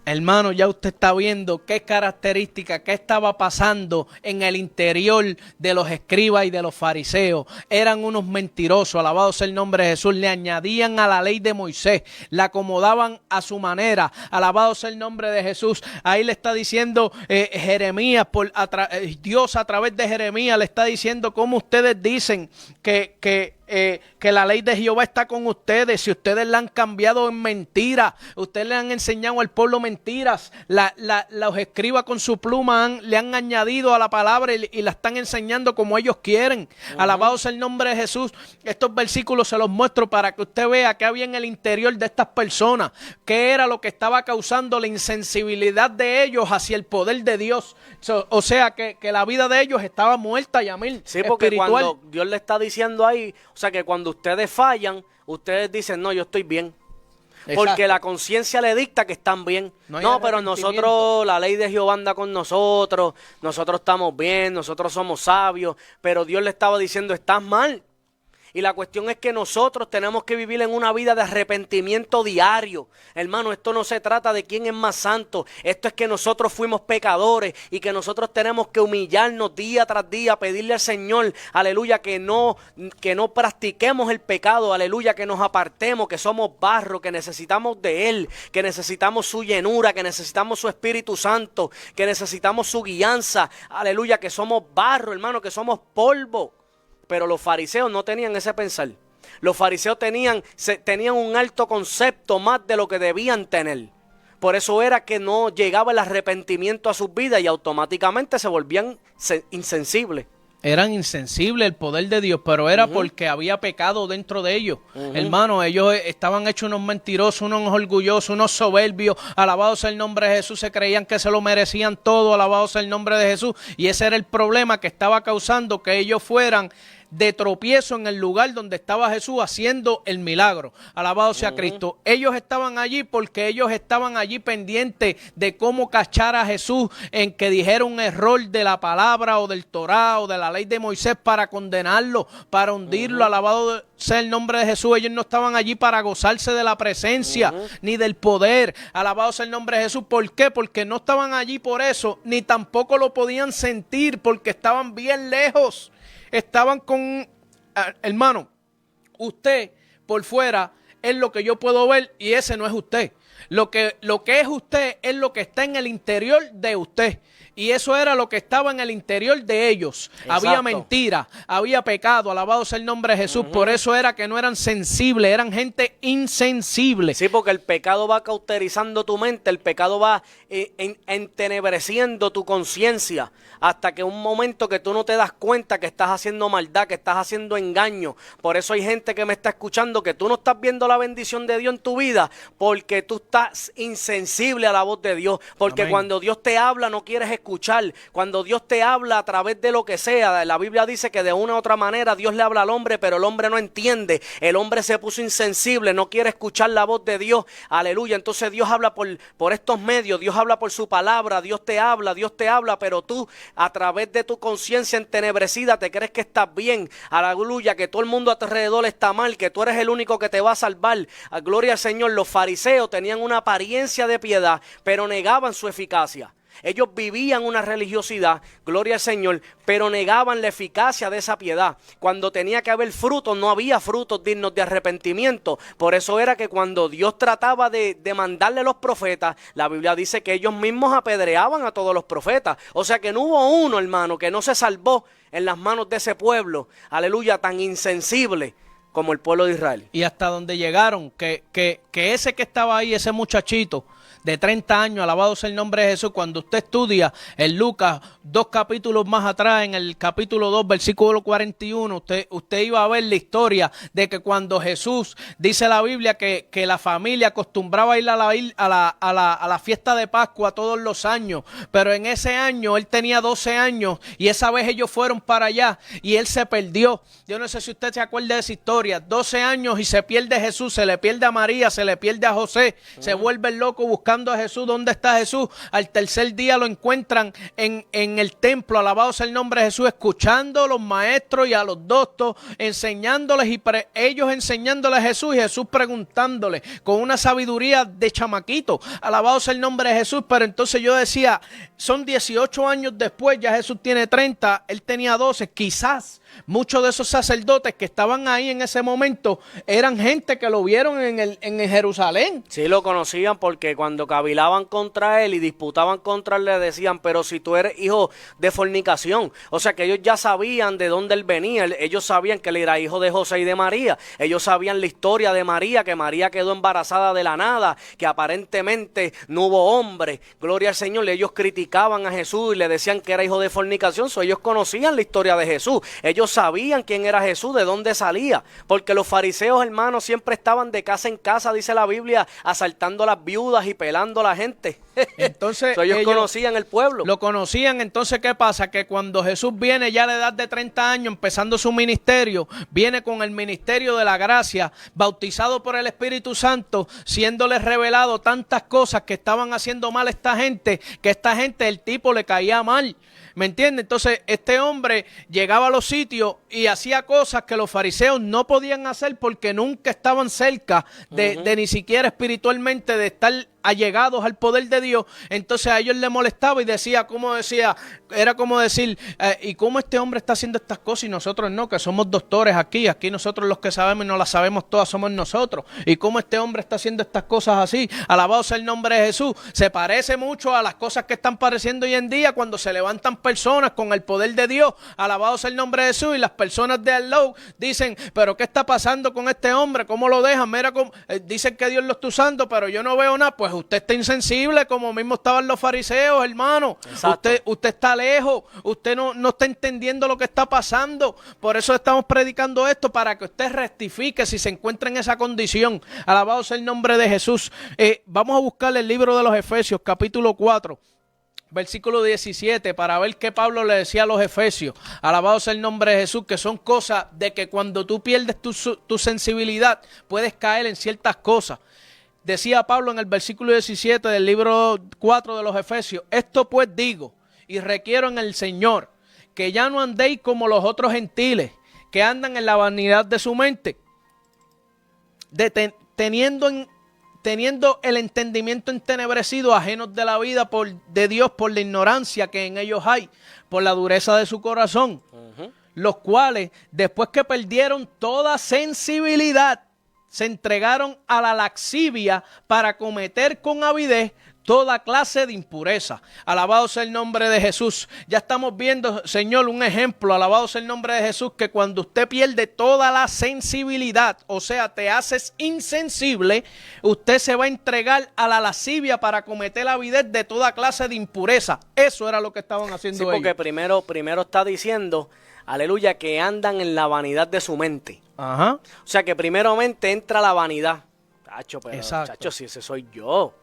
hermano, ya usted está viendo qué características, qué estaba pasando en el interior de los escribas y de los fariseos. Eran unos mentirosos, alabado sea el nombre de Jesús. Le añadían a la ley de Moisés, la acomodaban a su manera. Alabado sea el nombre de Jesús. Ahí le está diciendo Jeremías, Dios a través de Jeremías le está diciendo cómo ustedes dicen que la ley de Jehová está con ustedes, si ustedes la han cambiado en mentira, ustedes le han enseñado al pueblo mentiras, los escribas con su pluma le han añadido a la palabra y la están enseñando como ellos quieren. Alabado sea el nombre de Jesús. Estos versículos se los muestro para que usted vea qué había en el interior de estas personas, qué era lo que estaba causando la insensibilidad de ellos hacia el poder de Dios. O sea que la vida de ellos estaba muerta, Yamil. Sí, porque espiritual. cuando Dios le está diciendo ahí, o sea que cuando ustedes fallan, ustedes dicen, no, yo estoy bien. Exacto. Porque la conciencia le dicta que están bien. No, pero nosotros, la ley de Jehová anda con nosotros estamos bien, nosotros somos sabios, pero Dios le estaba diciendo, estás mal. Y la cuestión es que nosotros tenemos que vivir en una vida de arrepentimiento diario. Hermano, esto no se trata de quién es más santo. Esto es que nosotros fuimos pecadores y que nosotros tenemos que humillarnos día tras día, pedirle al Señor, aleluya, que no practiquemos el pecado, aleluya, que nos apartemos, que somos barro, que necesitamos de Él, que necesitamos su llenura, que necesitamos su Espíritu Santo, que necesitamos su guianza, aleluya, que somos barro, hermano, que somos polvo. Pero los fariseos no tenían ese pensar. Los fariseos tenían un alto concepto más de lo que debían tener. Por eso era que no llegaba el arrepentimiento a sus vidas y automáticamente se volvían insensibles. Eran insensibles al poder de Dios, pero era porque había pecado dentro de ellos. Hermano, ellos estaban hechos unos mentirosos, unos orgullosos, unos soberbios. Alabado sea el nombre de Jesús, se creían que se lo merecían todo. Alabado sea el nombre de Jesús. Y ese era el problema que estaba causando que ellos fueran de tropiezo en el lugar donde estaba Jesús haciendo el milagro. Alabado sea Cristo. Ellos estaban allí porque ellos estaban allí pendientes de cómo cachar a Jesús en que dijera un error de la palabra o del Torá o de la ley de Moisés para condenarlo, para hundirlo. Alabado sea el nombre de Jesús. Ellos no estaban allí para gozarse de la presencia ni del poder. Alabado sea el nombre de Jesús. ¿Por qué? Porque no estaban allí por eso, ni tampoco lo podían sentir porque estaban bien lejos. Estaban con, hermano, usted por fuera es lo que yo puedo ver y ese no es usted. Lo que es usted es lo que está en el interior de usted. Y eso era lo que estaba en el interior de ellos. Exacto. Había mentira, había pecado, alabado sea el nombre de Jesús. Por eso era que no eran sensibles, eran gente insensible. Sí, porque el pecado va cauterizando tu mente, el pecado va entenebreciendo tu conciencia, hasta que un momento que tú no te das cuenta que estás haciendo maldad, que estás haciendo engaño. Por eso hay gente que me está escuchando que tú no estás viendo la bendición de Dios en tu vida, porque tú estás insensible a la voz de Dios. Porque Amén. Cuando Dios te habla no quieres escuchar. Cuando Dios te habla a través de lo que sea, la Biblia dice que de una u otra manera Dios le habla al hombre, pero el hombre no entiende. El hombre se puso insensible, no quiere escuchar la voz de Dios. Aleluya. Entonces Dios habla por estos medios, Dios habla por su palabra, Dios te habla, pero tú a través de tu conciencia entenebrecida te crees que estás bien. Aleluya, que todo el mundo a tu alrededor está mal, que tú eres el único que te va a salvar. Gloria al Señor. Los fariseos tenían una apariencia de piedad, pero negaban su eficacia. Ellos vivían una religiosidad, gloria al Señor, pero negaban la eficacia de esa piedad. Cuando tenía que haber frutos, no había frutos dignos de arrepentimiento. Por eso era que cuando Dios trataba de mandarle los profetas, la Biblia dice que ellos mismos apedreaban a todos los profetas. O sea que no hubo uno, hermano, que no se salvó en las manos de ese pueblo, aleluya, tan insensible como el pueblo de Israel. Y hasta donde llegaron, que ese que estaba ahí, ese muchachito, de 30 años, alabado sea el nombre de Jesús. Cuando usted estudia en Lucas, 2 capítulos más atrás, en el capítulo 2, versículo 41, usted iba a ver la historia de que cuando Jesús, dice la Biblia, que la familia acostumbraba a ir a la fiesta de Pascua todos los años, pero en ese año él tenía 12 años y esa vez ellos fueron para allá y él se perdió. Yo no sé si usted se acuerda de esa historia, 12 años y se pierde Jesús, se le pierde a María, se le pierde a José, se vuelve loco buscando a Jesús. ¿Dónde está Jesús? Al tercer día lo encuentran en el templo, alabado sea el nombre de Jesús, escuchando a los maestros y a los doctos, enseñándoles y ellos enseñándoles a Jesús y Jesús preguntándole con una sabiduría de chamaquito, alabado sea el nombre de Jesús. Pero entonces yo decía, son 18 años después, ya Jesús tiene 30, él tenía 12, quizás muchos de esos sacerdotes que estaban ahí en ese momento eran gente que lo vieron en Jerusalén. Sí, lo conocían porque cuando cavilaban contra él y disputaban contra él le decían, pero si tú eres hijo de fornicación. O sea que ellos ya sabían de dónde él venía, ellos sabían que él era hijo de José y de María, ellos sabían la historia de María, que María quedó embarazada de la nada, que aparentemente no hubo hombre, gloria al Señor. Ellos criticaban a Jesús y le decían que era hijo de fornicación, ellos conocían la historia de Jesús, ellos sabían quién era Jesús, de dónde salía, porque los fariseos, hermanos, siempre estaban de casa en casa, dice la Biblia, asaltando a las viudas y pelando a la gente. Entonces ellos conocían el pueblo. Lo conocían. Entonces, ¿qué pasa? Que cuando Jesús viene ya a la edad de 30 años, empezando su ministerio, viene con el ministerio de la gracia, bautizado por el Espíritu Santo, siéndoles revelado tantas cosas que estaban haciendo mal a esta gente, que esta gente, el tipo le caía mal. ¿Me entiende? Entonces este hombre llegaba a los sitios y hacía cosas que los fariseos no podían hacer porque nunca estaban cerca de ni siquiera espiritualmente de estar allegados al poder de Dios. Entonces a ellos les molestaba y era como decir, ¿y cómo este hombre está haciendo estas cosas y nosotros no? Que somos doctores aquí nosotros los que sabemos y no las sabemos todas somos nosotros. ¿Y cómo este hombre está haciendo estas cosas así? Alabado sea el nombre de Jesús. Se parece mucho a las cosas que están pareciendo hoy en día cuando se levantan personas con el poder de Dios, alabado sea el nombre de Jesús, y las personas de al lado dicen, pero ¿qué está pasando con este hombre? ¿Cómo lo dejan? Mira, dicen que Dios lo está usando, pero yo no veo nada. Pues usted está insensible, como mismo estaban los fariseos, hermano. Usted está lejos, usted no está entendiendo lo que está pasando. Por eso estamos predicando esto, para que usted rectifique si se encuentra en esa condición. Alabado sea el nombre de Jesús. Vamos a buscar el libro de los Efesios, capítulo 4. Versículo 17, para ver qué Pablo le decía a los efesios. Alabado sea el nombre de Jesús, que son cosas de que cuando tú pierdes tu sensibilidad, puedes caer en ciertas cosas. Decía Pablo en el versículo 17 del libro 4 de los Efesios, esto pues digo y requiero en el Señor, que ya no andéis como los otros gentiles, que andan en la vanidad de su mente, teniendo el entendimiento entenebrecido, ajenos de la vida de Dios por la ignorancia que en ellos hay, por la dureza de su corazón, los cuales, después que perdieron toda sensibilidad, se entregaron a la lascivia para cometer con avidez toda clase de impureza. Alabado sea el nombre de Jesús. Ya estamos viendo, Señor, un ejemplo, alabado sea el nombre de Jesús, que cuando usted pierde toda la sensibilidad, o sea, te haces insensible, usted se va a entregar a la lascivia para cometer la avidez de toda clase de impureza. Eso era lo que estaban haciendo ellos. Sí, porque primero está diciendo, aleluya, que andan en la vanidad de su mente. Ajá. O sea, que primeramente entra la vanidad. Tacho, pero, exacto. Chacho, si ese soy yo.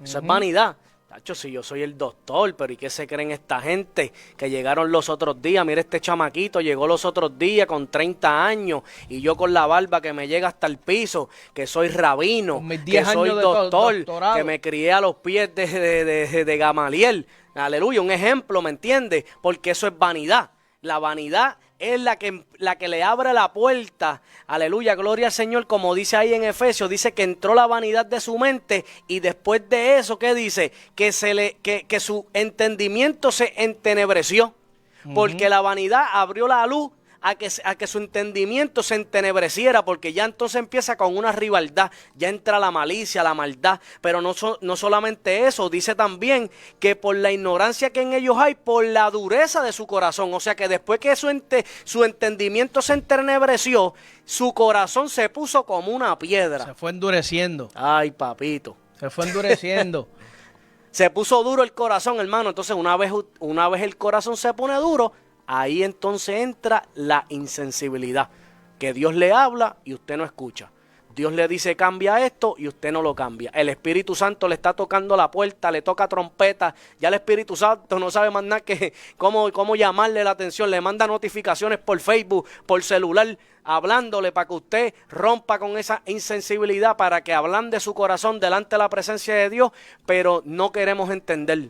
Eso es vanidad. Tacho, si yo soy el doctor, pero ¿y qué se creen esta gente que llegaron los otros días? Mira, este chamaquito llegó los otros días con 30 años y yo con la barba que me llega hasta el piso, que soy rabino, que soy doctor, que me crié a los pies de Gamaliel. Aleluya, un ejemplo, ¿me entiendes? Porque eso es vanidad. La vanidad es la que le abre la puerta, aleluya, gloria al Señor, como dice ahí en Efesios, dice que entró la vanidad de su mente y después de eso, ¿qué dice? Que su entendimiento se entenebreció, porque la vanidad abrió la luz a que su entendimiento se entenebreciera, porque ya entonces empieza con una rivalidad, ya entra la malicia, la maldad, pero no solamente eso, dice también que por la ignorancia que en ellos hay, por la dureza de su corazón, o sea que después que su entendimiento se entenebreció, su corazón se puso como una piedra. Se fue endureciendo. Ay, papito. Se fue endureciendo. Se puso duro el corazón, hermano. Entonces una vez el corazón se pone duro, ahí entonces entra la insensibilidad. Que Dios le habla y usted no escucha. Dios le dice cambia esto y usted no lo cambia. El Espíritu Santo le está tocando la puerta, le toca trompeta. Ya el Espíritu Santo no sabe más nada que cómo llamarle la atención. Le manda notificaciones por Facebook, por celular, hablándole para que usted rompa con esa insensibilidad, para que ablande su corazón delante de la presencia de Dios, pero no queremos entender.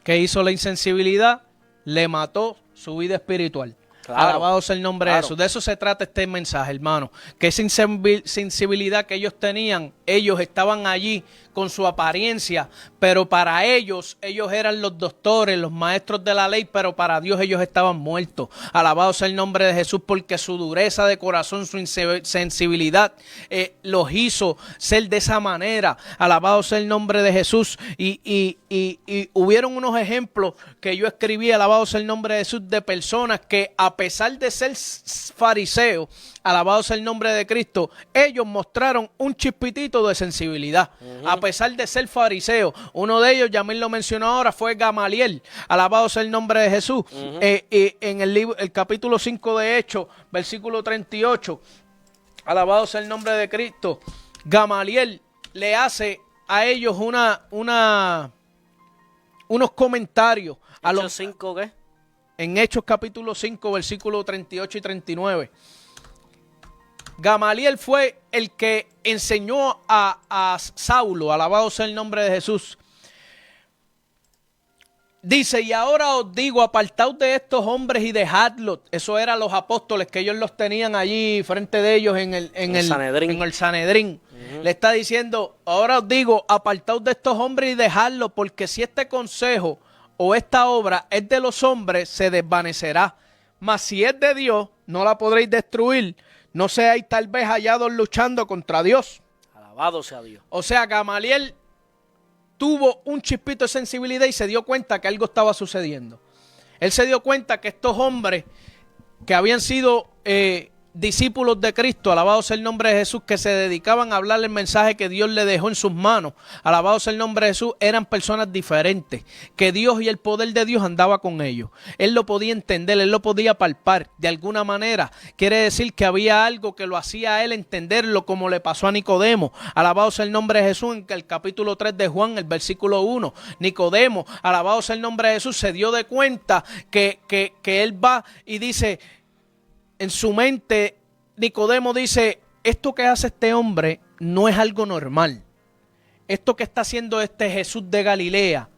¿Qué hizo la insensibilidad? Le mató su vida espiritual. Claro, alabado sea el nombre de Jesús. De eso se trata este mensaje, hermano. Que esa sensibilidad que ellos tenían, ellos estaban allí con su apariencia, pero para ellos eran los doctores, los maestros de la ley, pero para Dios ellos estaban muertos. Alabado sea el nombre de Jesús, porque su dureza de corazón, su insensibilidad los hizo ser de esa manera. Alabado sea el nombre de Jesús. Y hubieron unos ejemplos que yo escribí, alabado sea el nombre de Jesús, de personas que a pesar de ser fariseos, alabado sea el nombre de Cristo, ellos mostraron un chispitito de sensibilidad. A pesar de ser fariseos, uno de ellos, Yamil lo mencionó ahora, fue Gamaliel. Alabado sea el nombre de Jesús. En el capítulo 5 de Hechos, versículo 38, alabado sea el nombre de Cristo, Gamaliel le hace a ellos unos comentarios. ¿Hechos 5 qué? En Hechos capítulo 5, versículos 38 y 39. Gamaliel fue el que enseñó a Saulo, alabado sea el nombre de Jesús. Dice, y ahora os digo, apartaos de estos hombres y dejadlos. Eso eran los apóstoles, que ellos los tenían allí frente de ellos en el Sanedrín. Le está diciendo, ahora os digo, apartaos de estos hombres y dejadlos, porque si este consejo o esta obra es de los hombres, se desvanecerá. Mas si es de Dios, no la podréis destruir. No seáis tal vez hallados luchando contra Dios. Alabado sea Dios. O sea, Gamaliel tuvo un chispito de sensibilidad y se dio cuenta que algo estaba sucediendo. Él se dio cuenta que estos hombres que habían sido discípulos de Cristo, alabado sea el nombre de Jesús, que se dedicaban a hablar el mensaje que Dios le dejó en sus manos, alabado sea el nombre de Jesús, eran personas diferentes, que Dios y el poder de Dios andaba con ellos. Él lo podía entender, él lo podía palpar de alguna manera. Quiere decir que había algo que lo hacía a él entenderlo, como le pasó a Nicodemo, alabado sea el nombre de Jesús, en el capítulo 3 de Juan, el versículo 1. Nicodemo, alabado sea el nombre de Jesús, se dio de cuenta que él va y dice, en su mente, Nicodemo dice, esto que hace este hombre no es algo normal. Esto que está haciendo este Jesús de Galilea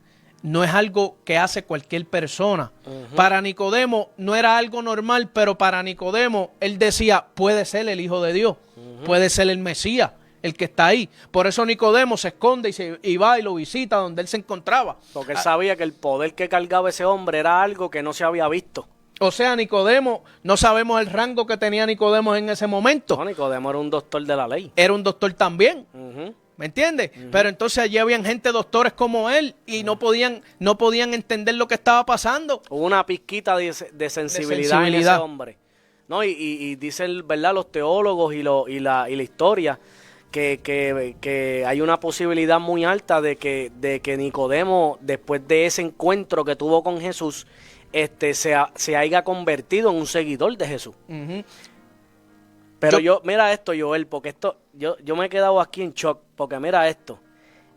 no es algo que hace cualquier persona. Para Nicodemo no era algo normal, pero para Nicodemo él decía, puede ser el Hijo de Dios, puede ser el Mesías, el que está ahí. Por eso Nicodemo se esconde y va y lo visita donde él se encontraba. Porque él sabía que el poder que cargaba ese hombre era algo que no se había visto. O sea, Nicodemo, no sabemos el rango que tenía Nicodemo en ese momento. No, Nicodemo era un doctor de la ley. Era un doctor también. ¿Me entiendes? Pero entonces allí habían gente, doctores como él, y no podían entender lo que estaba pasando. Hubo una pizquita de sensibilidad en ese hombre. No, y dicen, ¿verdad?, los teólogos y la historia, que hay una posibilidad muy alta de que Nicodemo, después de ese encuentro que tuvo con Jesús, se haya convertido en un seguidor de Jesús. Pero mira esto, Joel, porque yo me he quedado aquí en shock, porque mira esto.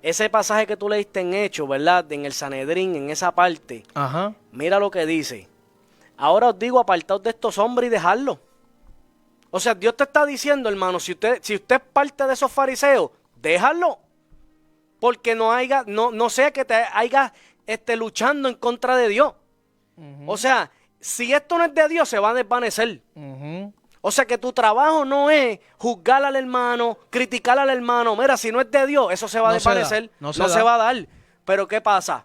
Ese pasaje que tú leíste en Hechos, ¿verdad? En el Sanedrín, en esa parte. Mira lo que dice. Ahora os digo, apartaos de estos hombres y dejadlos. O sea, Dios te está diciendo, hermano, si usted es parte de esos fariseos, déjalo. Porque no sea que te haya luchando en contra de Dios. O sea, si esto no es de Dios, se va a desvanecer. O sea, que tu trabajo no es juzgar al hermano, criticar al hermano. Mira, si no es de Dios, eso se va a desvanecer. No se va a dar. Pero ¿qué pasa?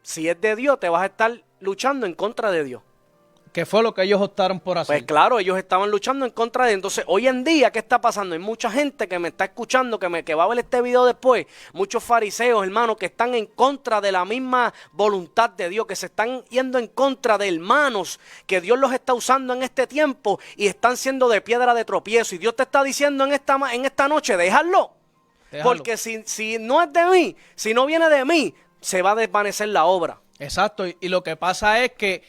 Si es de Dios, te vas a estar luchando en contra de Dios. ¿Qué fue lo que ellos optaron por hacer? Pues claro, ellos estaban luchando en contra de él. Entonces, hoy en día, ¿qué está pasando? Hay mucha gente que me está escuchando, que va a ver este video después. Muchos fariseos, hermanos, que están en contra de la misma voluntad de Dios, que se están yendo en contra de hermanos, que Dios los está usando en este tiempo y están siendo de piedra de tropiezo. Y Dios te está diciendo en esta noche, déjalo. Porque si no es de mí, si no viene de mí, se va a desvanecer la obra. Exacto, y lo que pasa es que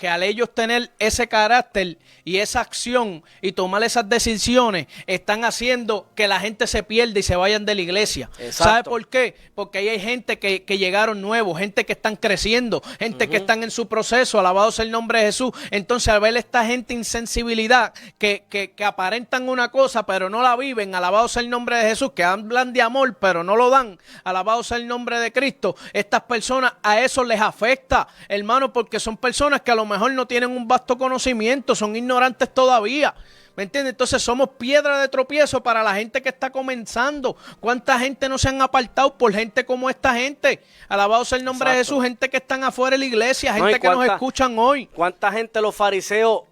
al ellos tener ese carácter y esa acción y tomar esas decisiones, están haciendo que la gente se pierda y se vayan de la iglesia. Exacto. ¿Sabe por qué? Porque ahí hay gente que llegaron nuevos, gente que están creciendo, gente que están en su proceso, alabado sea el nombre de Jesús. Entonces, al ver esta gente insensibilidad, que aparentan una cosa, pero no la viven, alabado sea el nombre de Jesús, que hablan de amor, pero no lo dan, alabado sea el nombre de Cristo, estas personas a eso les afecta, hermano, porque son personas que a lo mejor no tienen un vasto conocimiento, son ignorantes todavía. ¿Me entiendes? Entonces somos piedra de tropiezo para la gente que está comenzando. ¿Cuánta gente no se han apartado por gente como esta gente? Alabado sea el nombre de Jesús, gente que están afuera de la iglesia, gente que nos escuchan hoy. ¿Cuánta gente los fariseos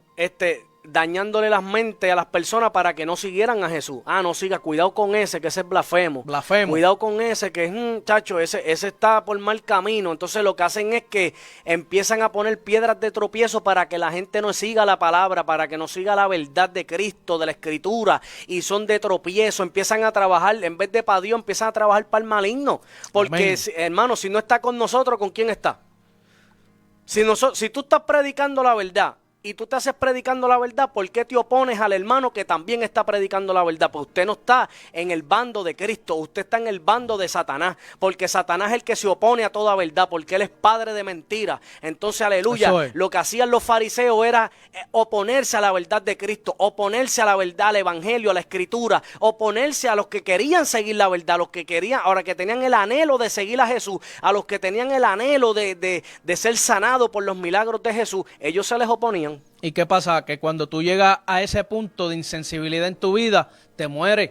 dañándole las mentes a las personas para que no siguieran a Jesús? No siga, cuidado con ese, que ese es blasfemo. Cuidado con ese, que es, chacho, ese está por mal camino. Entonces lo que hacen es que empiezan a poner piedras de tropiezo para que la gente no siga la palabra, para que no siga la verdad de Cristo, de la Escritura, y son de tropiezo. Empiezan a trabajar, en vez de para Dios, empiezan a trabajar para el maligno. Porque, hermano, si no está con nosotros, ¿con quién está? Si tú estás predicando la verdad, y tú te haces predicando la verdad, ¿por qué te opones al hermano que también está predicando la verdad? Pues usted no está en el bando de Cristo, usted está en el bando de Satanás, porque Satanás es el que se opone a toda verdad, porque él es padre de mentira. Entonces, aleluya, lo que hacían los fariseos era oponerse a la verdad de Cristo, oponerse a la verdad, al evangelio, a la escritura, oponerse a los que querían seguir la verdad, a los que querían, ahora que tenían el anhelo de seguir a Jesús, a los que tenían el anhelo de ser sanados por los milagros de Jesús, ellos se les oponían. ¿Y qué pasa? Que cuando tú llegas a ese punto de insensibilidad en tu vida, te mueres,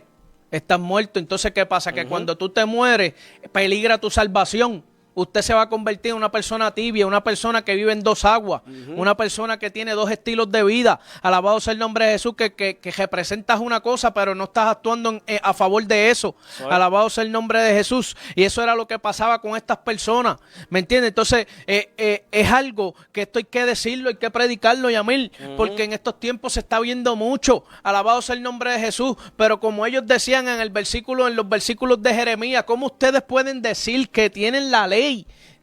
estás muerto. Entonces, ¿qué pasa? Que cuando tú te mueres, peligra tu salvación. Usted se va a convertir en una persona tibia, una persona que vive en dos aguas, una persona que tiene dos estilos de vida. Alabado sea el nombre de Jesús, que representas una cosa, pero no estás actuando a favor de eso. Alabado sea el nombre de Jesús. Y eso era lo que pasaba con estas personas. ¿Me entiendes? Entonces, es algo que esto hay que decirlo, hay que predicarlo, Yamil, porque en estos tiempos se está viendo mucho. Alabado sea el nombre de Jesús. Pero como ellos decían en los versículos de Jeremías, ¿cómo ustedes pueden decir que tienen la ley?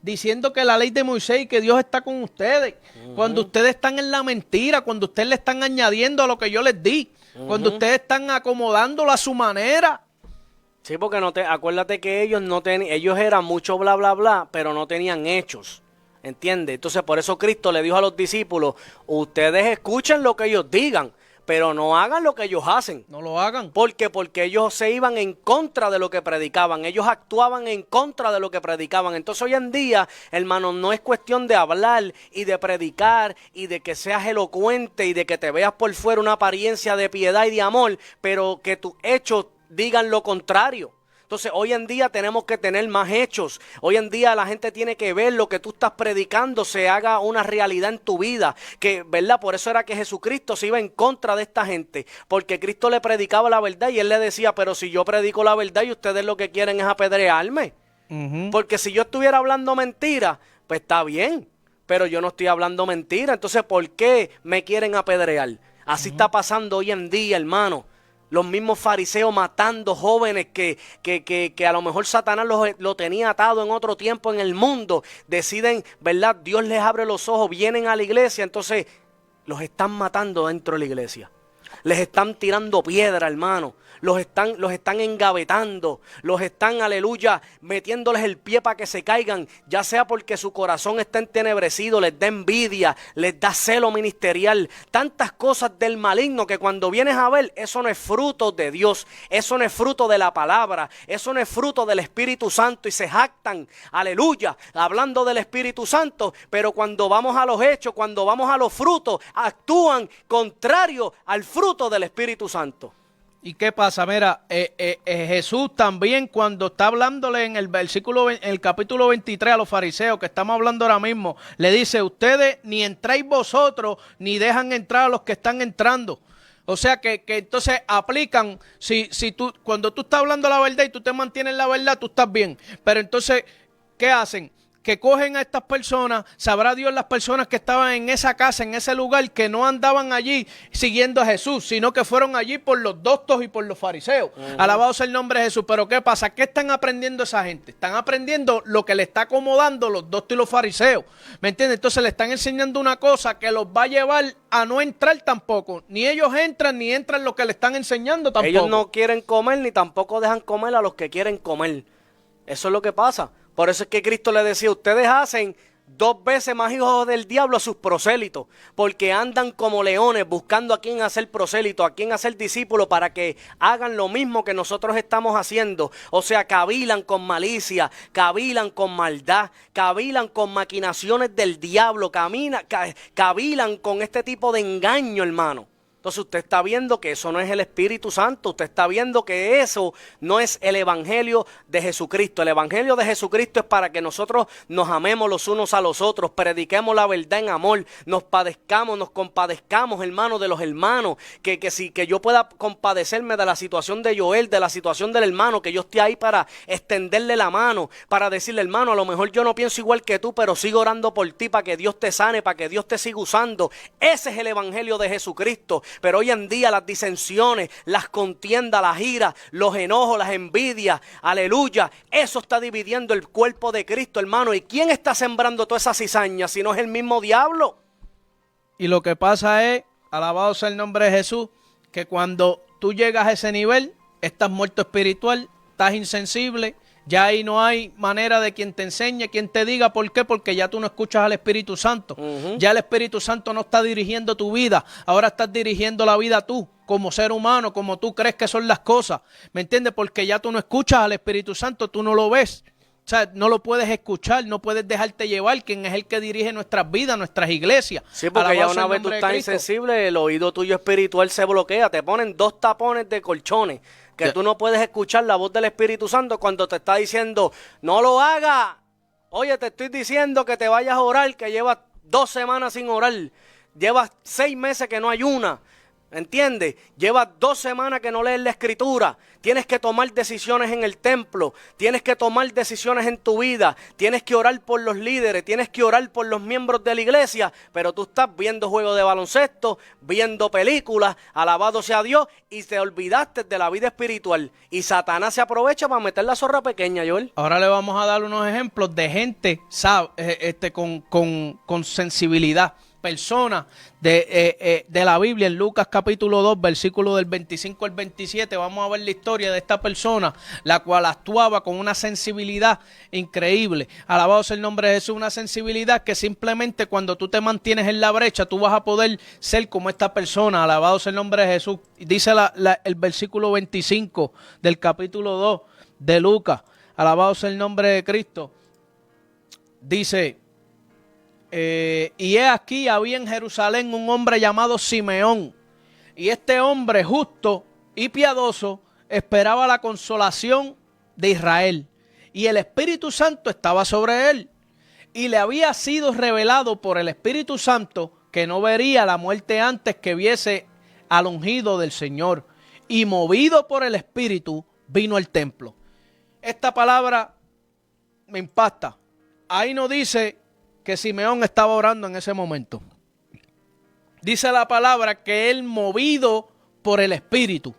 Diciendo que la ley de Moisés y que Dios está con ustedes, cuando ustedes están en la mentira, cuando ustedes le están añadiendo a lo que yo les di, cuando ustedes están acomodándolo a su manera. Sí, porque acuérdate que ellos eran mucho bla bla bla, pero no tenían hechos, ¿entiendes? Entonces por eso Cristo le dijo a los discípulos, ustedes escuchen lo que ellos digan, pero no hagan lo que ellos hacen. No lo hagan. Porque ellos se iban en contra de lo que predicaban. Ellos actuaban en contra de lo que predicaban. Entonces hoy en día, hermano, no es cuestión de hablar y de predicar y de que seas elocuente y de que te veas por fuera una apariencia de piedad y de amor, pero que tus hechos digan lo contrario. Entonces hoy en día tenemos que tener más hechos. Hoy en día la gente tiene que ver lo que tú estás predicando se haga una realidad en tu vida, que, ¿verdad? Por eso era que Jesucristo se iba en contra de esta gente, porque Cristo le predicaba la verdad y él le decía, pero si yo predico la verdad y ustedes lo que quieren es apedrearme, porque si yo estuviera hablando mentira, pues está bien, pero yo no estoy hablando mentira, entonces ¿por qué me quieren apedrear? Así está pasando hoy en día, hermano. Los mismos fariseos matando jóvenes que a lo mejor Satanás lo tenía atado en otro tiempo en el mundo. Deciden, ¿verdad? Dios les abre los ojos, vienen a la iglesia, entonces los están matando dentro de la iglesia. Les están tirando piedra, hermano. Los están engavetando, los están, aleluya, metiéndoles el pie para que se caigan, ya sea porque su corazón está entenebrecido, les da envidia, les da celo ministerial, tantas cosas del maligno que cuando vienes a ver, eso no es fruto de Dios, eso no es fruto de la palabra, eso no es fruto del Espíritu Santo y se jactan, aleluya, hablando del Espíritu Santo, pero cuando vamos a los hechos, cuando vamos a los frutos, actúan contrario al fruto del Espíritu Santo. ¿Y qué pasa? Mira, Jesús también cuando está hablándole en el capítulo 23 a los fariseos, que estamos hablando ahora mismo, le dice, ustedes ni entráis vosotros, ni dejan entrar a los que están entrando. O sea que entonces aplican, cuando tú estás hablando la verdad y tú te mantienes la verdad, tú estás bien. Pero entonces, ¿qué hacen? que cogen a estas personas, sabrá Dios las personas que estaban en esa casa, en ese lugar, que no andaban allí siguiendo a Jesús, sino que fueron allí por los doctos y por los fariseos. Alabado sea el nombre de Jesús. Pero ¿qué pasa? ¿Qué están aprendiendo esa gente? Están aprendiendo lo que le está acomodando los doctos y los fariseos. ¿Me entiendes? Entonces le están enseñando una cosa que los va a llevar a no entrar tampoco. Ni ellos entran, ni entran lo que le están enseñando tampoco. Ellos no quieren comer, ni tampoco dejan comer a los que quieren comer. Eso es lo que pasa. Por eso es que Cristo le decía, ustedes hacen 2 veces más hijos del diablo a sus prosélitos, porque andan como leones buscando a quién hacer prosélito, a quién hacer discípulo para que hagan lo mismo que nosotros estamos haciendo. O sea, cavilan con malicia, cavilan con maldad, cavilan con maquinaciones del diablo, cavilan con este tipo de engaño, hermano. Entonces usted está viendo que eso no es el Espíritu Santo, usted está viendo que eso no es el Evangelio de Jesucristo. El Evangelio de Jesucristo es para que nosotros nos amemos los unos a los otros, prediquemos la verdad en amor, nos compadezcamos, hermanos, de los hermanos, que yo pueda compadecerme de la situación de Joel, de la situación del hermano, que yo esté ahí para extenderle la mano, para decirle, hermano, a lo mejor yo no pienso igual que tú, pero sigo orando por ti, para que Dios te sane, para que Dios te siga usando. Ese es el Evangelio de Jesucristo. Pero hoy en día las disensiones, las contiendas, las iras, los enojos, las envidias, aleluya, eso está dividiendo el cuerpo de Cristo, hermano. ¿Y quién está sembrando todas esas cizañas si no es el mismo diablo? Y lo que pasa es, alabado sea el nombre de Jesús, que cuando tú llegas a ese nivel, estás muerto espiritual, estás insensible. Ya ahí no hay manera de quien te enseñe, quien te diga. ¿Por qué? Porque ya tú no escuchas al Espíritu Santo. Ya el Espíritu Santo no está dirigiendo tu vida. Ahora estás dirigiendo la vida tú, como ser humano, como tú crees que son las cosas. ¿Me entiendes? Porque ya tú no escuchas al Espíritu Santo, tú no lo ves. O sea, no lo puedes escuchar, no puedes dejarte llevar, quien es el que dirige nuestras vidas, nuestras iglesias. Sí, porque ya una vez tú estás insensible, el oído tuyo espiritual se bloquea. Te ponen 2 tapones de colchones, que tú no puedes escuchar la voz del Espíritu Santo cuando te está diciendo, no lo hagas. Oye, te estoy diciendo que te vayas a orar, que llevas 2 semanas sin orar. Llevas 6 meses que no ayunas. ¿Entiendes? Llevas 2 semanas que no lees la Escritura. Tienes que tomar decisiones en el templo. Tienes que tomar decisiones en tu vida. Tienes que orar por los líderes. Tienes que orar por los miembros de la iglesia. Pero tú estás viendo juegos de baloncesto, viendo películas, alabado sea Dios, y te olvidaste de la vida espiritual. Y Satanás se aprovecha para meter la zorra pequeña, Joel. Ahora le vamos a dar unos ejemplos de gente con sensibilidad. Personas de la Biblia, en Lucas capítulo 2, versículo del 25 al 27, vamos a ver la historia de esta persona, la cual actuaba con una sensibilidad increíble. Alabado sea el nombre de Jesús, una sensibilidad que simplemente cuando tú te mantienes en la brecha, tú vas a poder ser como esta persona. Alabado sea el nombre de Jesús. Dice el versículo 25 del capítulo 2 de Lucas. Alabado sea el nombre de Cristo. Dice... y he aquí había en Jerusalén un hombre llamado Simeón, y este hombre justo y piadoso esperaba la consolación de Israel, y el Espíritu Santo estaba sobre él, y le había sido revelado por el Espíritu Santo que no vería la muerte antes que viese al ungido del Señor, y movido por el Espíritu vino al templo. Esta palabra me impacta. Ahí no dice que Simeón estaba orando en ese momento. Dice la palabra que él movido por el Espíritu.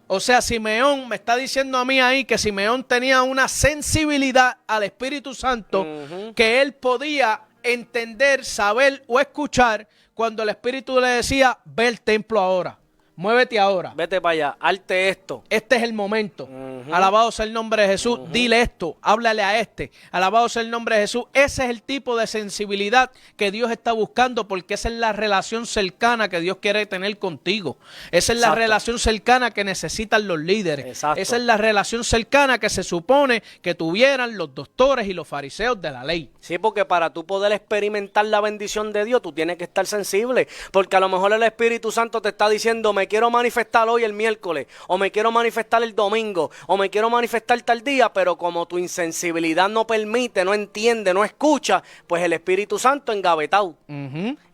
O sea, Simeón me está diciendo a mí ahí que Simeón tenía una sensibilidad al Espíritu Santo que él podía entender, saber o escuchar cuando el Espíritu le decía, ve al templo ahora. Muévete ahora. Vete para allá, hazte esto. Este es el momento. Alabado sea el nombre de Jesús. Dile esto, háblale a este. Alabado sea el nombre de Jesús. Ese es el tipo de sensibilidad que Dios está buscando, porque esa es la relación cercana que Dios quiere tener contigo. Esa es la relación cercana que necesitan los líderes. Exacto. Esa es la relación cercana que se supone que tuvieran los doctores y los fariseos de la ley. Sí, porque para tú poder experimentar la bendición de Dios, tú tienes que estar sensible. Porque a lo mejor el Espíritu Santo te está diciendo, me quiero manifestar hoy el miércoles, o me quiero manifestar el domingo, o me quiero manifestar tal día, pero como tu insensibilidad no permite, no entiende, no escucha, pues el Espíritu Santo engavetado.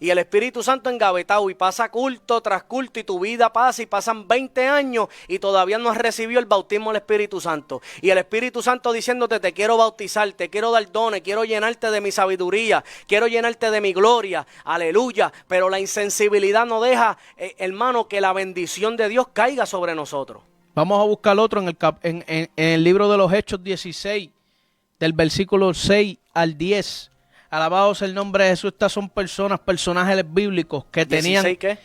Y el Espíritu Santo engavetado, y pasa culto tras culto, y tu vida pasa, y pasan 20 años, y todavía no has recibido el bautismo del Espíritu Santo. Y el Espíritu Santo diciéndote, te quiero bautizar, te quiero dar dones, quiero llenarte de mi sabiduría, quiero llenarte de mi gloria, aleluya. Pero la insensibilidad no deja, hermano, que la bendición de Dios caiga sobre nosotros. Vamos a buscar otro en el libro de los Hechos 16, del versículo 6 al 10. Alabado sea el nombre de Jesús. Estas son personajes bíblicos que tenían, ¿16 qué?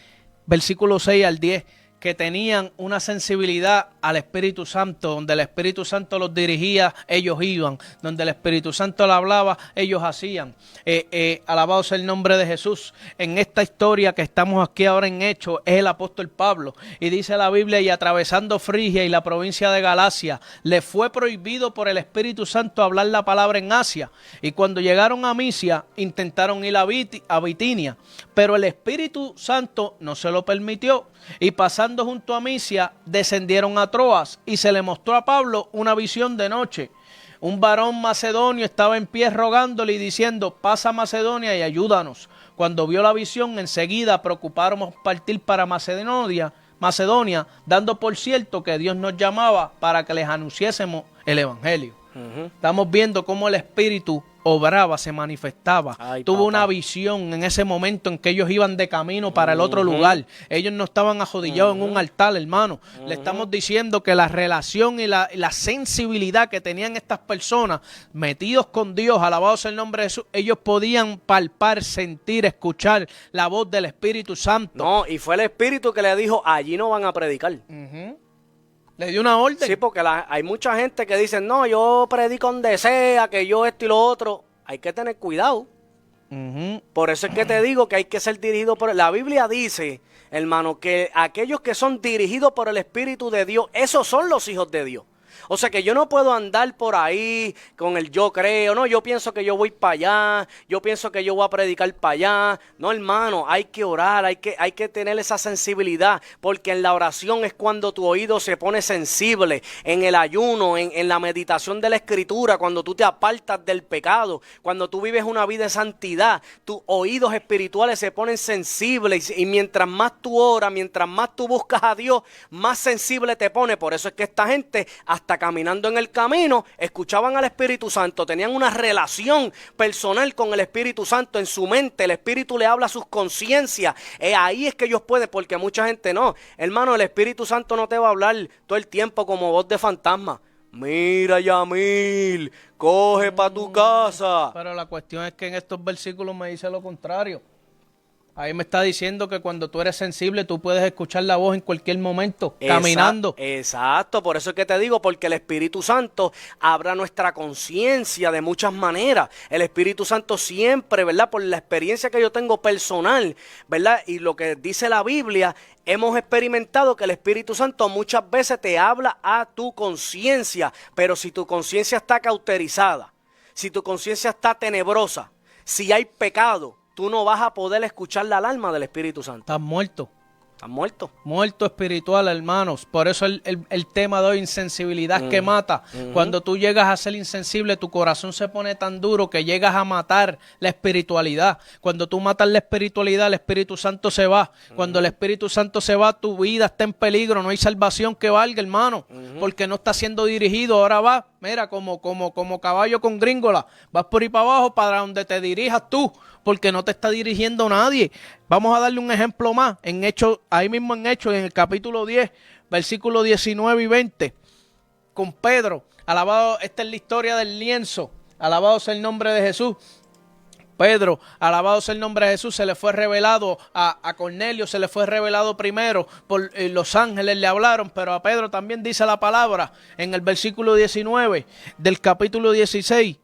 versículo 6 al 10, que tenían una sensibilidad al Espíritu Santo, donde el Espíritu Santo los dirigía, ellos iban, donde el Espíritu Santo le hablaba, ellos hacían. Alabado sea el nombre de Jesús. En esta historia que estamos aquí ahora en Hechos, es el apóstol Pablo, y dice la Biblia, y atravesando Frigia y la provincia de Galacia, le fue prohibido por el Espíritu Santo hablar la palabra en Asia, y cuando llegaron a Misia, intentaron ir a Bitinia, pero el Espíritu Santo no se lo permitió, y pasando junto a Misia, descendieron a Troas, y se le mostró a Pablo una visión de noche. Un varón macedonio estaba en pie rogándole y diciendo, pasa a Macedonia y ayúdanos. Cuando vio la visión, enseguida preocupáramos partir para Macedonia, dando por cierto que Dios nos llamaba para que les anunciásemos el Evangelio. Estamos viendo cómo el Espíritu obraba, se manifestaba. Tuvo una visión en ese momento en que ellos iban de camino para el otro lugar. Ellos no estaban arrodillados en un altar, hermano. Le estamos diciendo que la relación y la sensibilidad que tenían estas personas metidos con Dios, alabado sea el nombre de Jesús, ellos podían palpar, sentir, escuchar la voz del Espíritu Santo. No, y fue el Espíritu que le dijo, allí no van a predicar. Le dio una orden. Sí, porque hay mucha gente que dice, no, yo predico donde sea, que yo esto y lo otro. Hay que tener cuidado. Por eso es que te digo que hay que ser dirigido por... La Biblia dice, hermano, que aquellos que son dirigidos por el Espíritu de Dios, esos son los hijos de Dios. O sea que yo no puedo andar por ahí con el yo creo, no, yo pienso que yo voy para allá, yo pienso que yo voy a predicar para allá. No, hermano, hay que orar, hay que tener esa sensibilidad, porque en la oración es cuando tu oído se pone sensible, en el ayuno, en la meditación de la Escritura, cuando tú te apartas del pecado, cuando tú vives una vida de santidad, tus oídos espirituales se ponen sensibles y mientras más tú oras, mientras más tú buscas a Dios, más sensible te pone. Por eso es que esta gente hasta caminando en el camino, escuchaban al Espíritu Santo, tenían una relación personal con el Espíritu Santo en su mente, el Espíritu le habla a sus conciencias, ahí es que ellos pueden, porque mucha gente no, hermano, el Espíritu Santo no te va a hablar todo el tiempo como voz de fantasma. Mira, Yamil, coge para tu casa. Pero la cuestión es que en estos versículos me dice lo contrario. Ahí me está diciendo que cuando tú eres sensible, tú puedes escuchar la voz en cualquier momento, caminando. Exacto, por eso es que te digo, porque el Espíritu Santo abra nuestra conciencia de muchas maneras. El Espíritu Santo siempre, ¿verdad? Por la experiencia que yo tengo personal, ¿verdad? Y lo que dice la Biblia, hemos experimentado que el Espíritu Santo muchas veces te habla a tu conciencia, pero si tu conciencia está cauterizada, si tu conciencia está tenebrosa, si hay pecado, tú no vas a poder escuchar la alarma del Espíritu Santo. Estás muerto. Estás muerto. Muerto espiritual, hermanos. Por eso el tema de hoy, insensibilidad que mata. Cuando tú llegas a ser insensible, tu corazón se pone tan duro que llegas a matar la espiritualidad. Cuando tú matas la espiritualidad, el Espíritu Santo se va. Cuando el Espíritu Santo se va, tu vida está en peligro. No hay salvación que valga, hermano. Porque no está siendo dirigido. Ahora vas, mira, como caballo con gringola. Vas por ahí para abajo para donde te dirijas tú, porque no te está dirigiendo nadie. Vamos a darle un ejemplo más. En Hechos, ahí mismo en Hechos, en el capítulo 10, versículos 19 y 20, con Pedro. Alabado, esta es la historia del lienzo. Alabado sea el nombre de Jesús. Pedro, alabado sea el nombre de Jesús, se le fue revelado a Cornelio, se le fue revelado primero, por los ángeles le hablaron, pero a Pedro también dice la palabra en el versículo 19 del capítulo 16,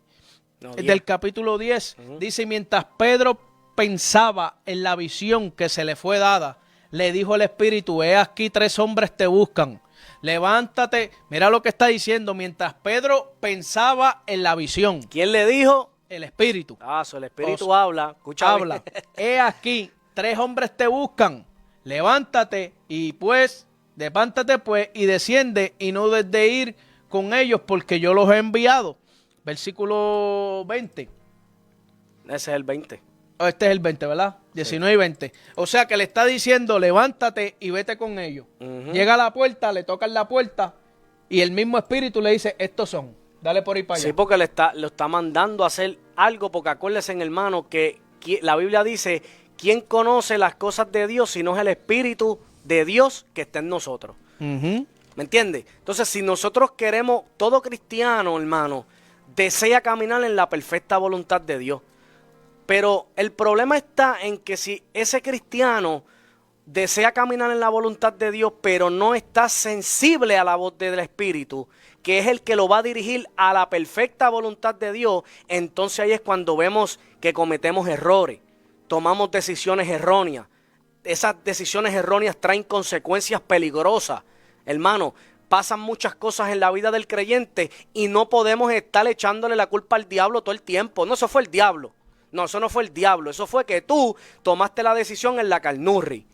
del capítulo 10, dice, mientras Pedro pensaba en la visión que se le fue dada, le dijo el Espíritu, he aquí 3 hombres te buscan. Levántate, mira lo que está diciendo, mientras Pedro pensaba en la visión. ¿Quién le dijo? El Espíritu. El Espíritu habla. Escúchame. Habla. He aquí, 3 hombres te buscan. levántate y pues, levántate pues y desciende y no des de ir con ellos porque yo los he enviado. Versículo 20. Ese es el 20. Este es el 20, ¿verdad? 19 y 20. O sea que le está diciendo, levántate y vete con ellos. Llega a la puerta, le tocan la puerta y el mismo espíritu le dice, estos son, dale por ahí para allá. Sí, porque lo está mandando a hacer algo, porque acuérdense, hermano, que la Biblia dice, ¿quién conoce las cosas de Dios si no es el Espíritu de Dios que está en nosotros? ¿Me entiendes? Entonces, si nosotros queremos, todo cristiano, hermano, desea caminar en la perfecta voluntad de Dios. Pero el problema está en que si ese cristiano desea caminar en la voluntad de Dios, pero no está sensible a la voz del Espíritu, que es el que lo va a dirigir a la perfecta voluntad de Dios, entonces ahí es cuando vemos que cometemos errores, tomamos decisiones erróneas. Esas decisiones erróneas traen consecuencias peligrosas. Hermano, pasan muchas cosas en la vida del creyente y no podemos estar echándole la culpa al diablo todo el tiempo. No, eso fue el diablo. No, eso no fue el diablo. Eso fue que tú tomaste la decisión en la carnurri.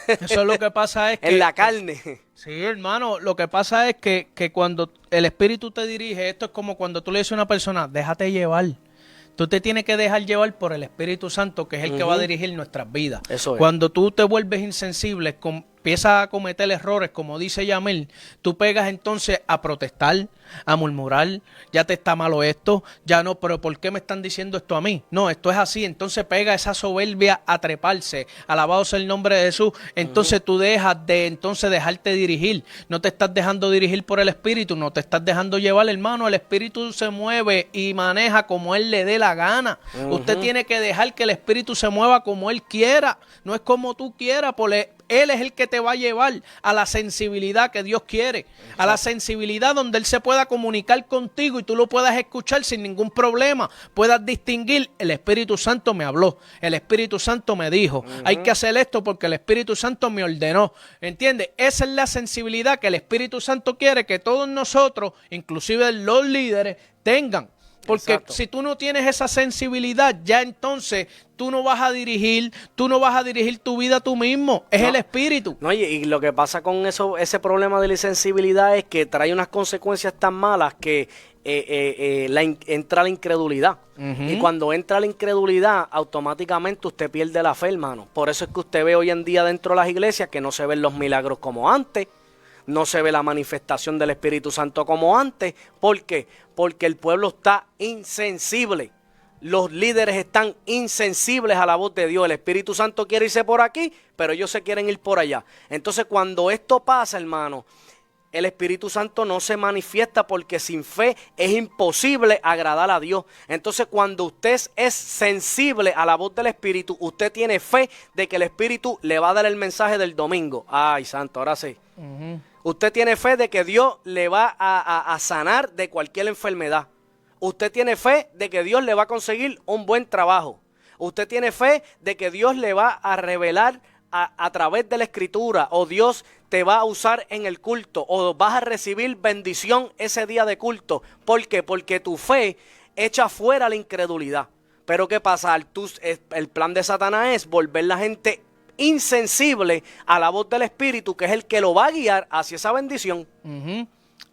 Eso es lo que pasa es que... en la carne. Sí, hermano, lo que pasa es que cuando el Espíritu te dirige, esto es como cuando tú le dices a una persona, déjate llevar. Tú te tienes que dejar llevar por el Espíritu Santo, que es el que va a dirigir nuestras vidas. Eso es. Cuando tú te vuelves insensible, empiezas a cometer errores, como dice Yamil, tú pegas entonces a protestar, a murmurar, ya te está malo esto, ya no, pero ¿por qué me están diciendo esto a mí? No, esto es así, entonces pega esa soberbia a treparse, alabado sea el nombre de Jesús, entonces tú dejas de entonces dejarte dirigir, no te estás dejando dirigir por el Espíritu, no te estás dejando llevar, hermano, el Espíritu se mueve y maneja como Él le dé la gana, usted tiene que dejar que el Espíritu se mueva como Él quiera, no es como tú quieras, porque Él es el que te va a llevar a la sensibilidad que Dios quiere, a la sensibilidad donde Él se pueda comunicar contigo y tú lo puedas escuchar sin ningún problema, puedas distinguir, el Espíritu Santo me habló, el Espíritu Santo me dijo, hay que hacer esto porque el Espíritu Santo me ordenó, ¿entiendes? Esa es la sensibilidad que el Espíritu Santo quiere que todos nosotros, inclusive los líderes, tengan. Porque Exacto. si tú no tienes esa sensibilidad, ya entonces tú no vas a dirigir tu vida tú mismo, es el Espíritu. No, y lo que pasa con ese problema de la insensibilidad es que trae unas consecuencias tan malas que entra la incredulidad. Y cuando entra la incredulidad, automáticamente usted pierde la fe, hermano. Por eso es que usted ve hoy en día dentro de las iglesias que no se ven los milagros como antes. No se ve la manifestación del Espíritu Santo como antes. ¿Por qué? Porque el pueblo está insensible. Los líderes están insensibles a la voz de Dios. El Espíritu Santo quiere irse por aquí, pero ellos se quieren ir por allá. Entonces, cuando esto pasa, hermano, el Espíritu Santo no se manifiesta porque sin fe es imposible agradar a Dios. Entonces, cuando usted es sensible a la voz del Espíritu, usted tiene fe de que el Espíritu le va a dar el mensaje del domingo. Ay, santo, ahora sí. Usted tiene fe de que Dios le va a sanar de cualquier enfermedad. Usted tiene fe de que Dios le va a conseguir un buen trabajo. Usted tiene fe de que Dios le va a revelar a través de la Escritura, o Dios te va a usar en el culto, o vas a recibir bendición ese día de culto. ¿Por qué? Porque tu fe echa fuera la incredulidad. Pero ¿qué pasa? El plan de Satanás es volver la gente insensible a la voz del Espíritu, que es el que lo va a guiar hacia esa bendición.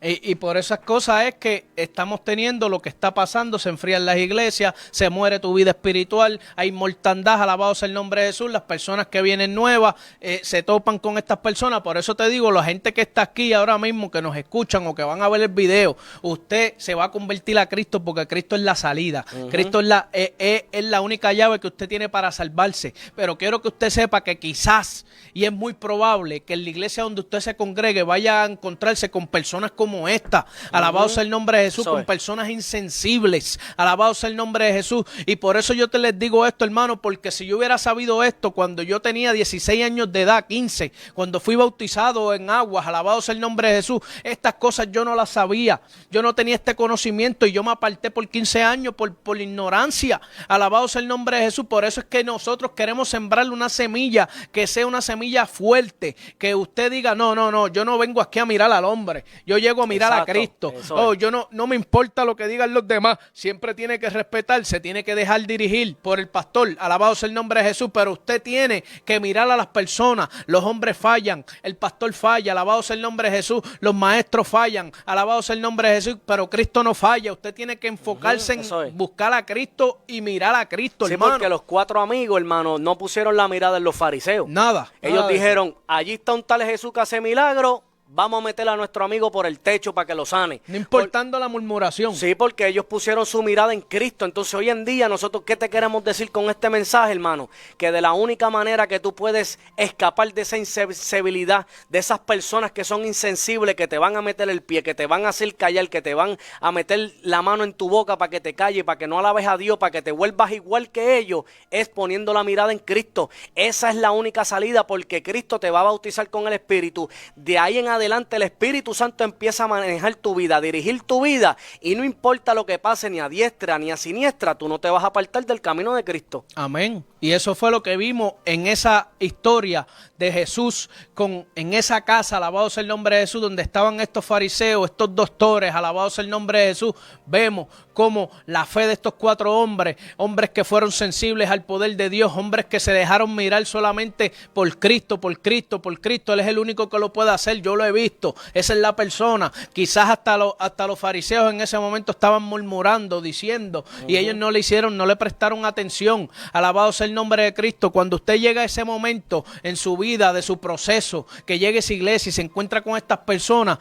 Y por esas cosas es que estamos teniendo lo que está pasando, se enfrían las iglesias, se muere tu vida espiritual, hay mortandad, alabado sea el nombre de Jesús, las personas que vienen nuevas se topan con estas personas. Por eso te digo, la gente que está aquí ahora mismo, que nos escuchan o que van a ver el video, usted se va a convertir a Cristo porque Cristo es la salida, Cristo es la única llave que usted tiene para salvarse. Pero quiero que usted sepa que quizás, y es muy probable, que en la iglesia donde usted se congregue vaya a encontrarse con personas como esta, alabado sea el nombre de Jesús, con personas insensibles, alabado sea el nombre de Jesús. Y por eso yo te les digo esto, hermano, porque si yo hubiera sabido esto cuando yo tenía 16 años de edad, 15, cuando fui bautizado en aguas, alabado sea el nombre de Jesús, estas cosas yo no las sabía, yo no tenía este conocimiento y yo me aparté por 15 años por ignorancia, alabado sea el nombre de Jesús. Por eso es que nosotros queremos sembrarle una semilla, que sea una semilla fuerte, que usted diga, no, yo no vengo aquí a mirar al hombre, yo llego ciego a mirar Exacto, a Cristo. eso es. Yo no me importa lo que digan los demás. Siempre tiene que respetarse, tiene que dejar dirigir por el pastor. Alabado sea el nombre de Jesús. Pero usted tiene que mirar a las personas. Los hombres fallan, el pastor falla. Alabado sea el nombre de Jesús. Los maestros fallan. Alabado sea el nombre de Jesús. Pero Cristo no falla. Usted tiene que enfocarse en buscar a Cristo y mirar a Cristo, sí, hermano. Porque los 4 amigos, hermano, no pusieron la mirada en los fariseos. Nada. Ellos dijeron, allí está un tal Jesús que hace milagros, vamos a meter a nuestro amigo por el techo para que lo sane. No importando la murmuración. Sí, porque ellos pusieron su mirada en Cristo. Entonces hoy en día nosotros, ¿qué te queremos decir con este mensaje, hermano? Que de la única manera que tú puedes escapar de esa insensibilidad, de esas personas que son insensibles, que te van a meter el pie, que te van a hacer callar, que te van a meter la mano en tu boca para que te calles, para que no alabes a Dios, para que te vuelvas igual que ellos, es poniendo la mirada en Cristo. Esa es la única salida, porque Cristo te va a bautizar con el Espíritu. De ahí en adelante el Espíritu Santo empieza a manejar tu vida, a dirigir tu vida, y no importa lo que pase ni a diestra ni a siniestra, tú no te vas a apartar del camino de Cristo. Amén. Y eso fue lo que vimos en esa historia de Jesús, en esa casa, alabado sea el nombre de Jesús, donde estaban estos fariseos, estos doctores, alabado sea el nombre de Jesús. Vemos cómo la fe de estos 4 hombres que fueron sensibles al poder de Dios, hombres que se dejaron mirar solamente por Cristo, por Cristo, por Cristo. Él es el único que lo puede hacer, yo lo he visto, esa es la persona. Quizás hasta los fariseos en ese momento estaban murmurando, diciendo, y ellos no le prestaron atención. Alabado sea el nombre de Cristo. Cuando usted llega a ese momento en su vida, de su proceso, que llegue a esa iglesia y se encuentra con estas personas,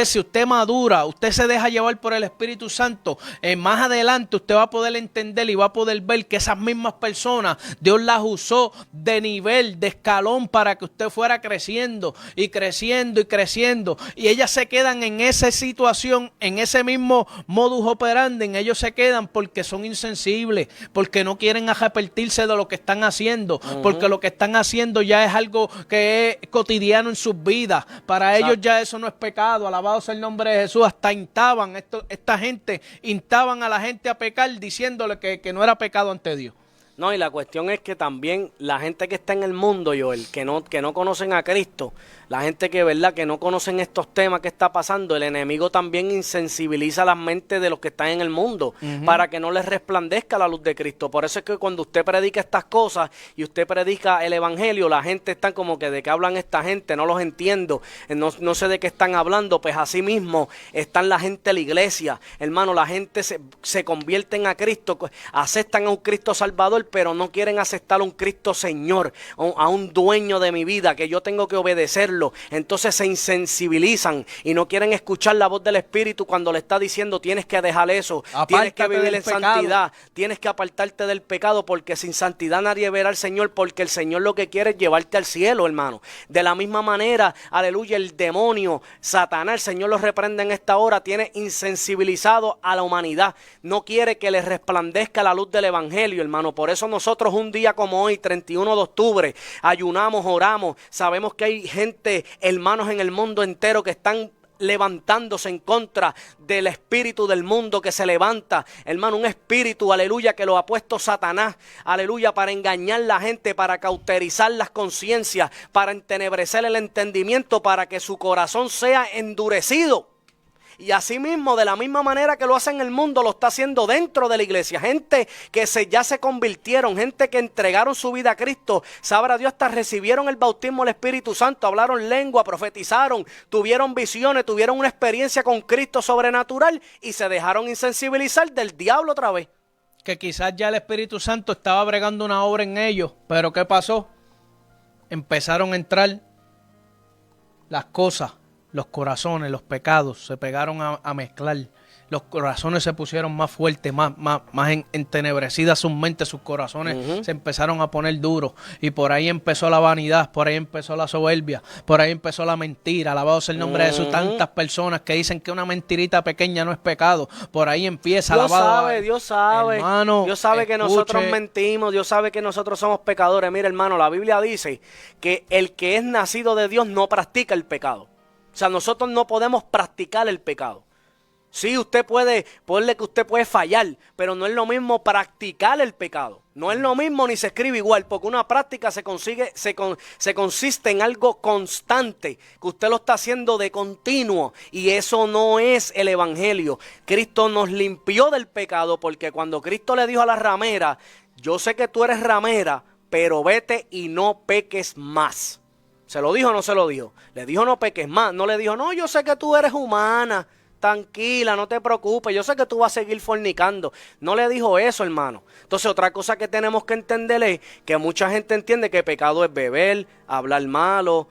si usted madura, usted se deja llevar por el Espíritu Santo, más adelante usted va a poder entender y va a poder ver que esas mismas personas Dios las usó de nivel, de escalón, para que usted fuera creciendo y creciendo y creciendo, y ellas se quedan en esa situación, en ese mismo modus operandi. Ellos se quedan porque son insensibles, porque no quieren arrepentirse de lo que están haciendo, porque lo que están haciendo ya es algo que es cotidiano en sus vidas. Para ellos ya eso no es pecado. Alabado sea el nombre de Jesús. Hasta esta gente instaban a la gente a pecar, diciéndole que no era pecado ante Dios. No, y la cuestión es que también la gente que está en el mundo, Joel, que no conocen a Cristo, la gente que, ¿verdad?, que no conocen estos temas que está pasando, el enemigo también insensibiliza las mentes de los que están en el mundo, para que no les resplandezca la luz de Cristo. Por eso es que cuando usted predica estas cosas y usted predica el evangelio, la gente está como que, ¿de qué hablan esta gente? No los entiendo, no sé de qué están hablando. Pues así mismo están la gente de la iglesia, hermano. La gente se convierten a Cristo, aceptan a un Cristo Salvador, pero no quieren aceptar a un Cristo Señor, a un dueño de mi vida, que yo tengo que obedecerlo. Entonces se insensibilizan y no quieren escuchar la voz del Espíritu cuando le está diciendo: tienes que dejar eso, tienes que vivir en santidad, tienes que apartarte del pecado, porque sin santidad nadie verá al Señor, porque el Señor lo que quiere es llevarte al cielo, hermano. De la misma manera, aleluya, el demonio, Satanás, el Señor lo reprende en esta hora, tiene insensibilizado a la humanidad, no quiere que les resplandezca la luz del evangelio, hermano. Por eso nosotros un día como hoy, 31 de octubre, ayunamos, oramos. Sabemos que hay gente, hermanos, en el mundo entero que están levantándose en contra del espíritu del mundo que se levanta, hermano, un espíritu, aleluya, que lo ha puesto Satanás, aleluya, para engañar la gente, para cauterizar las conciencias, para entenebrecer el entendimiento, para que su corazón sea endurecido. Y así mismo, de la misma manera que lo hace en el mundo, lo está haciendo dentro de la iglesia. Gente que ya se convirtieron, gente que entregaron su vida a Cristo. Sabrá Dios, hasta recibieron el bautismo del Espíritu Santo, hablaron lengua, profetizaron, tuvieron visiones, tuvieron una experiencia con Cristo sobrenatural y se dejaron insensibilizar del diablo otra vez. Que quizás ya el Espíritu Santo estaba bregando una obra en ellos, pero ¿qué pasó? Empezaron a entrar las cosas, los corazones, los pecados, se pegaron a mezclar. Los corazones se pusieron más fuertes, más entenebrecidas sus mentes, sus corazones se empezaron a poner duros. Y por ahí empezó la vanidad, por ahí empezó la soberbia, por ahí empezó la mentira. Alabado sea el nombre de Jesús. Tantas personas que dicen que una mentirita pequeña no es pecado. Por ahí empieza. Dios sabe, hermano, Dios sabe que nosotros mentimos, Dios sabe que nosotros somos pecadores. Mira, hermano, la Biblia dice que el que es nacido de Dios no practica el pecado. O sea, nosotros no podemos practicar el pecado. Sí, ponle que usted puede fallar, pero no es lo mismo practicar el pecado. No es lo mismo ni se escribe igual, porque una práctica se consiste en algo constante, que usted lo está haciendo de continuo, y eso no es el evangelio. Cristo nos limpió del pecado, porque cuando Cristo le dijo a la ramera, yo sé que tú eres ramera, pero vete y no peques más. ¿Se lo dijo o no se lo dijo? Le dijo no peques más, no le dijo, no, yo sé que tú eres humana. Tranquila, no te preocupes, yo sé que tú vas a seguir fornicando. No le dijo eso, hermano. Entonces, otra cosa que tenemos que entender es que mucha gente entiende que pecado es beber, hablar malo,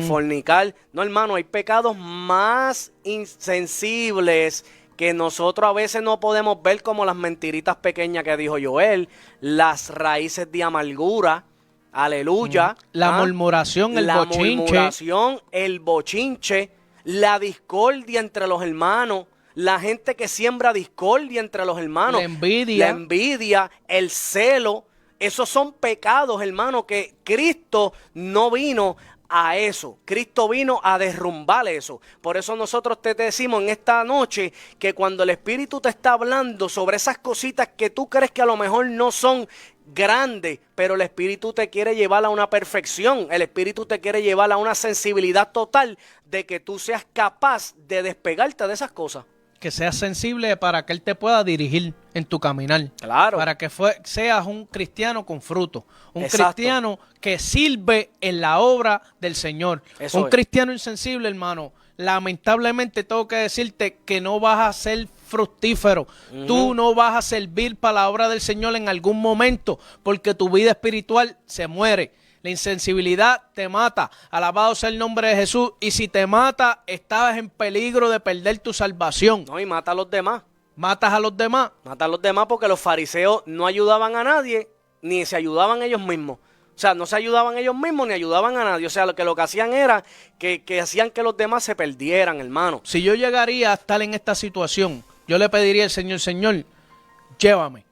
fornicar. No, hermano, hay pecados más insensibles que nosotros a veces no podemos ver, como las mentiritas pequeñas que dijo Joel, las raíces de amargura. Aleluya. La murmuración, el bochinche. La discordia entre los hermanos, la gente que siembra discordia entre los hermanos, la envidia, el celo, esos son pecados, hermano, que Cristo no vino a eso. Cristo vino a derrumbar eso. Por eso nosotros te decimos en esta noche que cuando el Espíritu te está hablando sobre esas cositas que tú crees que a lo mejor no son grande, pero el Espíritu te quiere llevar a una perfección, el Espíritu te quiere llevar a una sensibilidad total de que tú seas capaz de despegarte de esas cosas. Que seas sensible para que Él te pueda dirigir en tu caminar. Claro. Para que seas un cristiano con fruto. Un cristiano que sirve en la obra del Señor. Un cristiano insensible, hermano. Lamentablemente tengo que decirte que no vas a ser fructífero. Tú no vas a servir para la obra del Señor en algún momento, porque tu vida espiritual se muere. La insensibilidad te mata. Alabado sea el nombre de Jesús. Y si te mata, estás en peligro de perder tu salvación. No, y mata a los demás. Matas a los demás. Mata a los demás porque los fariseos no ayudaban a nadie, ni se ayudaban ellos mismos. O sea, no se ayudaban ellos mismos ni ayudaban a nadie. O sea, lo que hacían era que hacían que los demás se perdieran, hermano. Si yo llegaría a estar en esta situación, yo le pediría al Señor, Señor, llévame,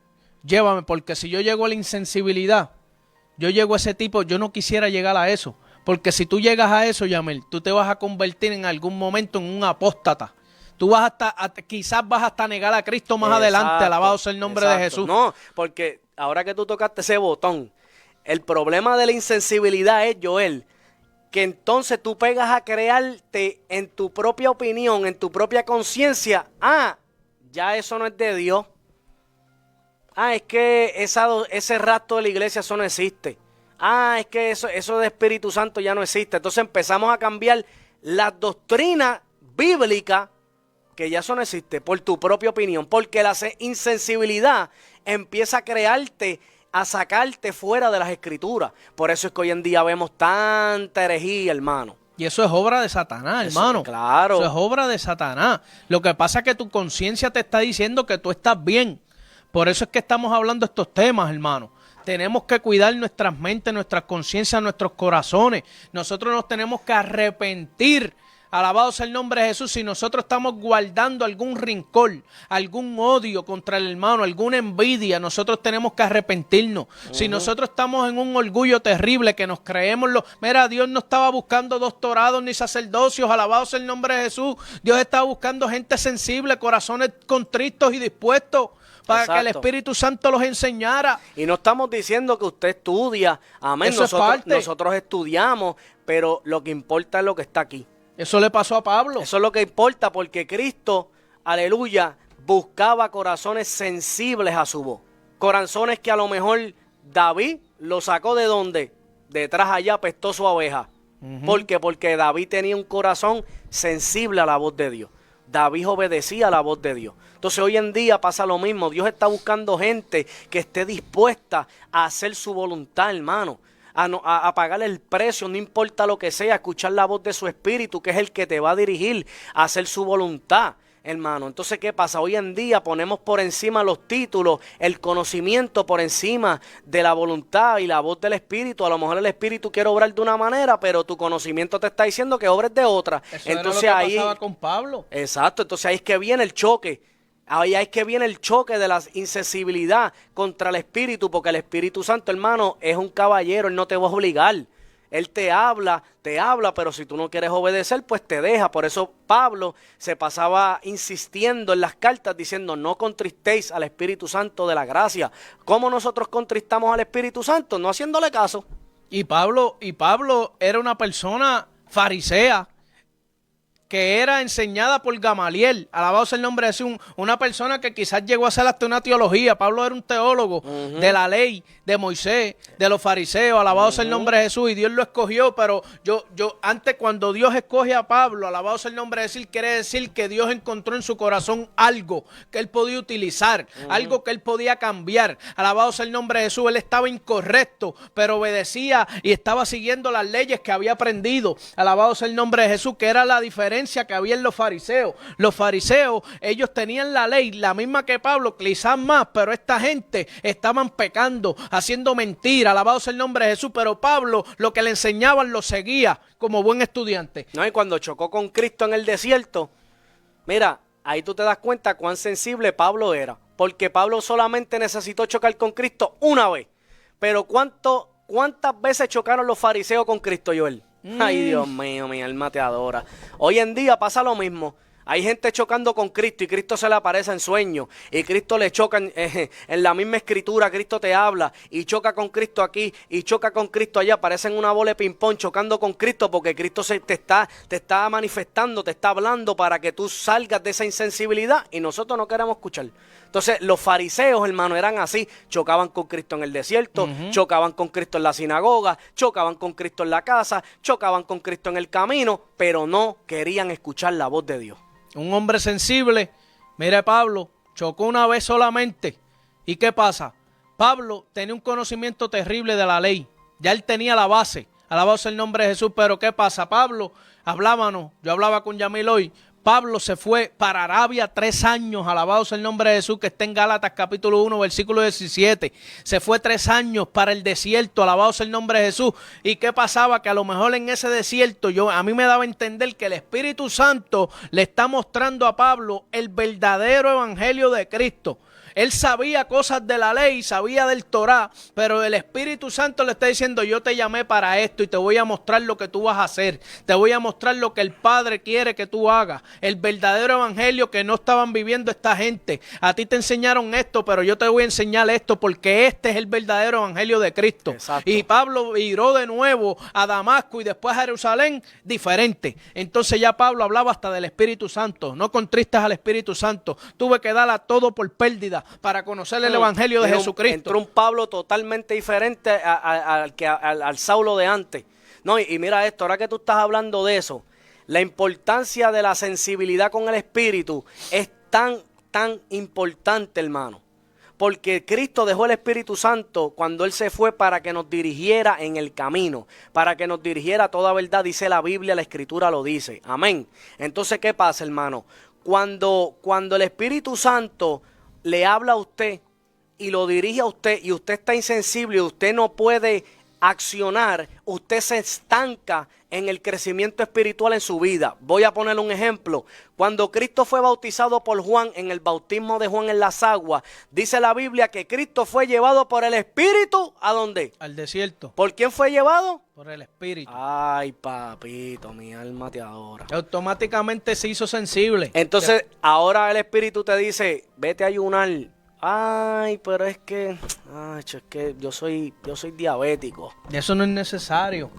porque si yo llego a la insensibilidad, yo llego a ese tipo, yo no quisiera llegar a eso. Porque si tú llegas a eso, Yamel, tú te vas a convertir en algún momento en un apóstata. Tú vas quizás vas hasta negar a Cristo más adelante, alabado sea el nombre de Jesús. No, porque ahora que tú tocaste ese botón, el problema de la insensibilidad es, Joel, que entonces tú pegas a crearte en tu propia opinión, en tu propia conciencia. Ya eso no es de Dios. Es que ese rapto de la iglesia, eso no existe. Es que eso de Espíritu Santo ya no existe. Entonces empezamos a cambiar las doctrinas bíblicas, que ya eso no existe, por tu propia opinión. Porque la insensibilidad empieza a crearte, a sacarte fuera de las Escrituras. Por eso es que hoy en día vemos tanta herejía, hermano. Y eso es obra de Satanás, hermano. Claro. Eso es obra de Satanás. Lo que pasa es que tu conciencia te está diciendo que tú estás bien. Por eso es que estamos hablando de estos temas, hermano. Tenemos que cuidar nuestras mentes, nuestras conciencias, nuestros corazones. Nosotros nos tenemos que arrepentir. Alabado sea el nombre de Jesús. Si nosotros estamos guardando algún rencor, algún odio contra el hermano, alguna envidia, nosotros tenemos que arrepentirnos. Si nosotros estamos en un orgullo terrible que nos creemos, mira, Dios no estaba buscando doctorados ni sacerdocios, alabado sea el nombre de Jesús. Dios estaba buscando gente sensible, corazones contristos y dispuestos, para que el Espíritu Santo los enseñara. Y no estamos diciendo que usted estudia, amén. Nosotros estudiamos, pero lo que importa es lo que está aquí. Eso le pasó a Pablo. Eso es lo que importa, porque Cristo, aleluya, buscaba corazones sensibles a su voz. Corazones que a lo mejor David lo sacó ¿de dónde? Detrás allá apestó su oveja. ¿Por qué? Porque David tenía un corazón sensible a la voz de Dios. David obedecía a la voz de Dios. Entonces hoy en día pasa lo mismo. Dios está buscando gente que esté dispuesta a hacer su voluntad, hermano. A pagar el precio, no importa lo que sea, escuchar la voz de su Espíritu, que es el que te va a dirigir a hacer su voluntad, hermano. Entonces, ¿qué pasa? Hoy en día ponemos por encima los títulos, el conocimiento por encima de la voluntad y la voz del Espíritu. A lo mejor el Espíritu quiere obrar de una manera, pero tu conocimiento te está diciendo que obres de otra. Eso entonces era lo que pasaba con Pablo. Exacto, entonces ahí es que viene el choque. Ahí es que viene el choque de la insensibilidad contra el Espíritu, porque el Espíritu Santo, hermano, es un caballero, Él no te va a obligar. Él te habla, pero si tú no quieres obedecer, pues te deja. Por eso Pablo se pasaba insistiendo en las cartas diciendo, no contristéis al Espíritu Santo de la gracia. ¿Cómo nosotros contristamos al Espíritu Santo? No haciéndole caso. Y Pablo era una persona farisea, que era enseñada por Gamaliel, alabado sea el nombre de Jesús, una persona que quizás llegó a hacer hasta una teología. Pablo era un teólogo de la ley, de Moisés, de los fariseos, alabado sea el nombre de Jesús, y Dios lo escogió, pero antes cuando Dios escoge a Pablo, alabado sea el nombre de Jesús, quiere decir que Dios encontró en su corazón algo que él podía utilizar, algo que él podía cambiar, alabado sea el nombre de Jesús. Él estaba incorrecto, pero obedecía y estaba siguiendo las leyes que había aprendido, alabado sea el nombre de Jesús, que era la diferencia que había en los fariseos. Los fariseos, ellos tenían la ley, la misma que Pablo, quizás más, pero esta gente estaban pecando, haciendo mentira, alabado sea el nombre de Jesús, pero Pablo lo que le enseñaban lo seguía como buen estudiante. No, y cuando chocó con Cristo en el desierto, mira, ahí tú te das cuenta cuán sensible Pablo era, porque Pablo solamente necesitó chocar con Cristo una vez, pero ¿cuántas veces chocaron los fariseos con Cristo, Joel? Ay, Dios mío, mi alma te adora. Hoy en día pasa lo mismo. Hay gente chocando con Cristo y Cristo se le aparece en sueños. Y Cristo le choca en la misma escritura. Cristo te habla y choca con Cristo aquí y choca con Cristo allá. Parecen una bola de ping-pong chocando con Cristo porque Cristo te está manifestando, te está hablando para que tú salgas de esa insensibilidad y nosotros no queremos escuchar. Entonces los fariseos, hermano, eran así. Chocaban con Cristo en el desierto, chocaban con Cristo en la sinagoga, chocaban con Cristo en la casa, chocaban con Cristo en el camino, pero no querían escuchar la voz de Dios. Un hombre sensible, mire, Pablo chocó una vez solamente. ¿Y qué pasa? Pablo tenía un conocimiento terrible de la ley. Ya él tenía la base. Alabado sea el nombre de Jesús. Pero ¿qué pasa? Pablo, yo hablaba con Yamil hoy. Pablo se fue para Arabia 3 años, alabado sea el nombre de Jesús, que está en Gálatas capítulo 1, versículo 17. Se fue 3 años para el desierto, alabado sea el nombre de Jesús. ¿Y qué pasaba? Que a lo mejor en ese desierto, a mí me daba a entender que el Espíritu Santo le está mostrando a Pablo el verdadero evangelio de Cristo. Él sabía cosas de la ley, sabía del Torá, pero el Espíritu Santo le está diciendo, yo te llamé para esto y te voy a mostrar lo que tú vas a hacer. Te voy a mostrar lo que el Padre quiere que tú hagas. El verdadero evangelio que no estaban viviendo esta gente. A ti te enseñaron esto, pero yo te voy a enseñar esto porque este es el verdadero evangelio de Cristo. Exacto. Y Pablo viró de nuevo a Damasco y después a Jerusalén diferente. Entonces ya Pablo hablaba hasta del Espíritu Santo. No contristas al Espíritu Santo. Tuve que dar a todo por pérdida para conocer el evangelio de Jesucristo. Entró un Pablo totalmente diferente al Saulo de antes. No, y mira esto, ahora que tú estás hablando de eso, la importancia de la sensibilidad con el Espíritu es tan importante, hermano. Porque Cristo dejó el Espíritu Santo cuando Él se fue para que nos dirigiera en el camino, para que nos dirigiera a toda verdad, dice la Biblia, la Escritura lo dice. Amén. Entonces, ¿qué pasa, hermano? Cuando el Espíritu Santo le habla a usted y lo dirige a usted y usted está insensible y usted no puede accionar, usted se estanca en el crecimiento espiritual en su vida. Voy a poner un ejemplo. Cuando Cristo fue bautizado por Juan, en el bautismo de Juan en las aguas, dice la Biblia que Cristo fue llevado por el Espíritu, ¿a dónde? Al desierto. ¿Por quién fue llevado? Por el Espíritu. Ay, papito, mi alma te adora. Automáticamente se hizo sensible. Entonces, ahora el Espíritu te dice, vete a ayunar. Ay, pero es que yo soy diabético. Eso no es necesario.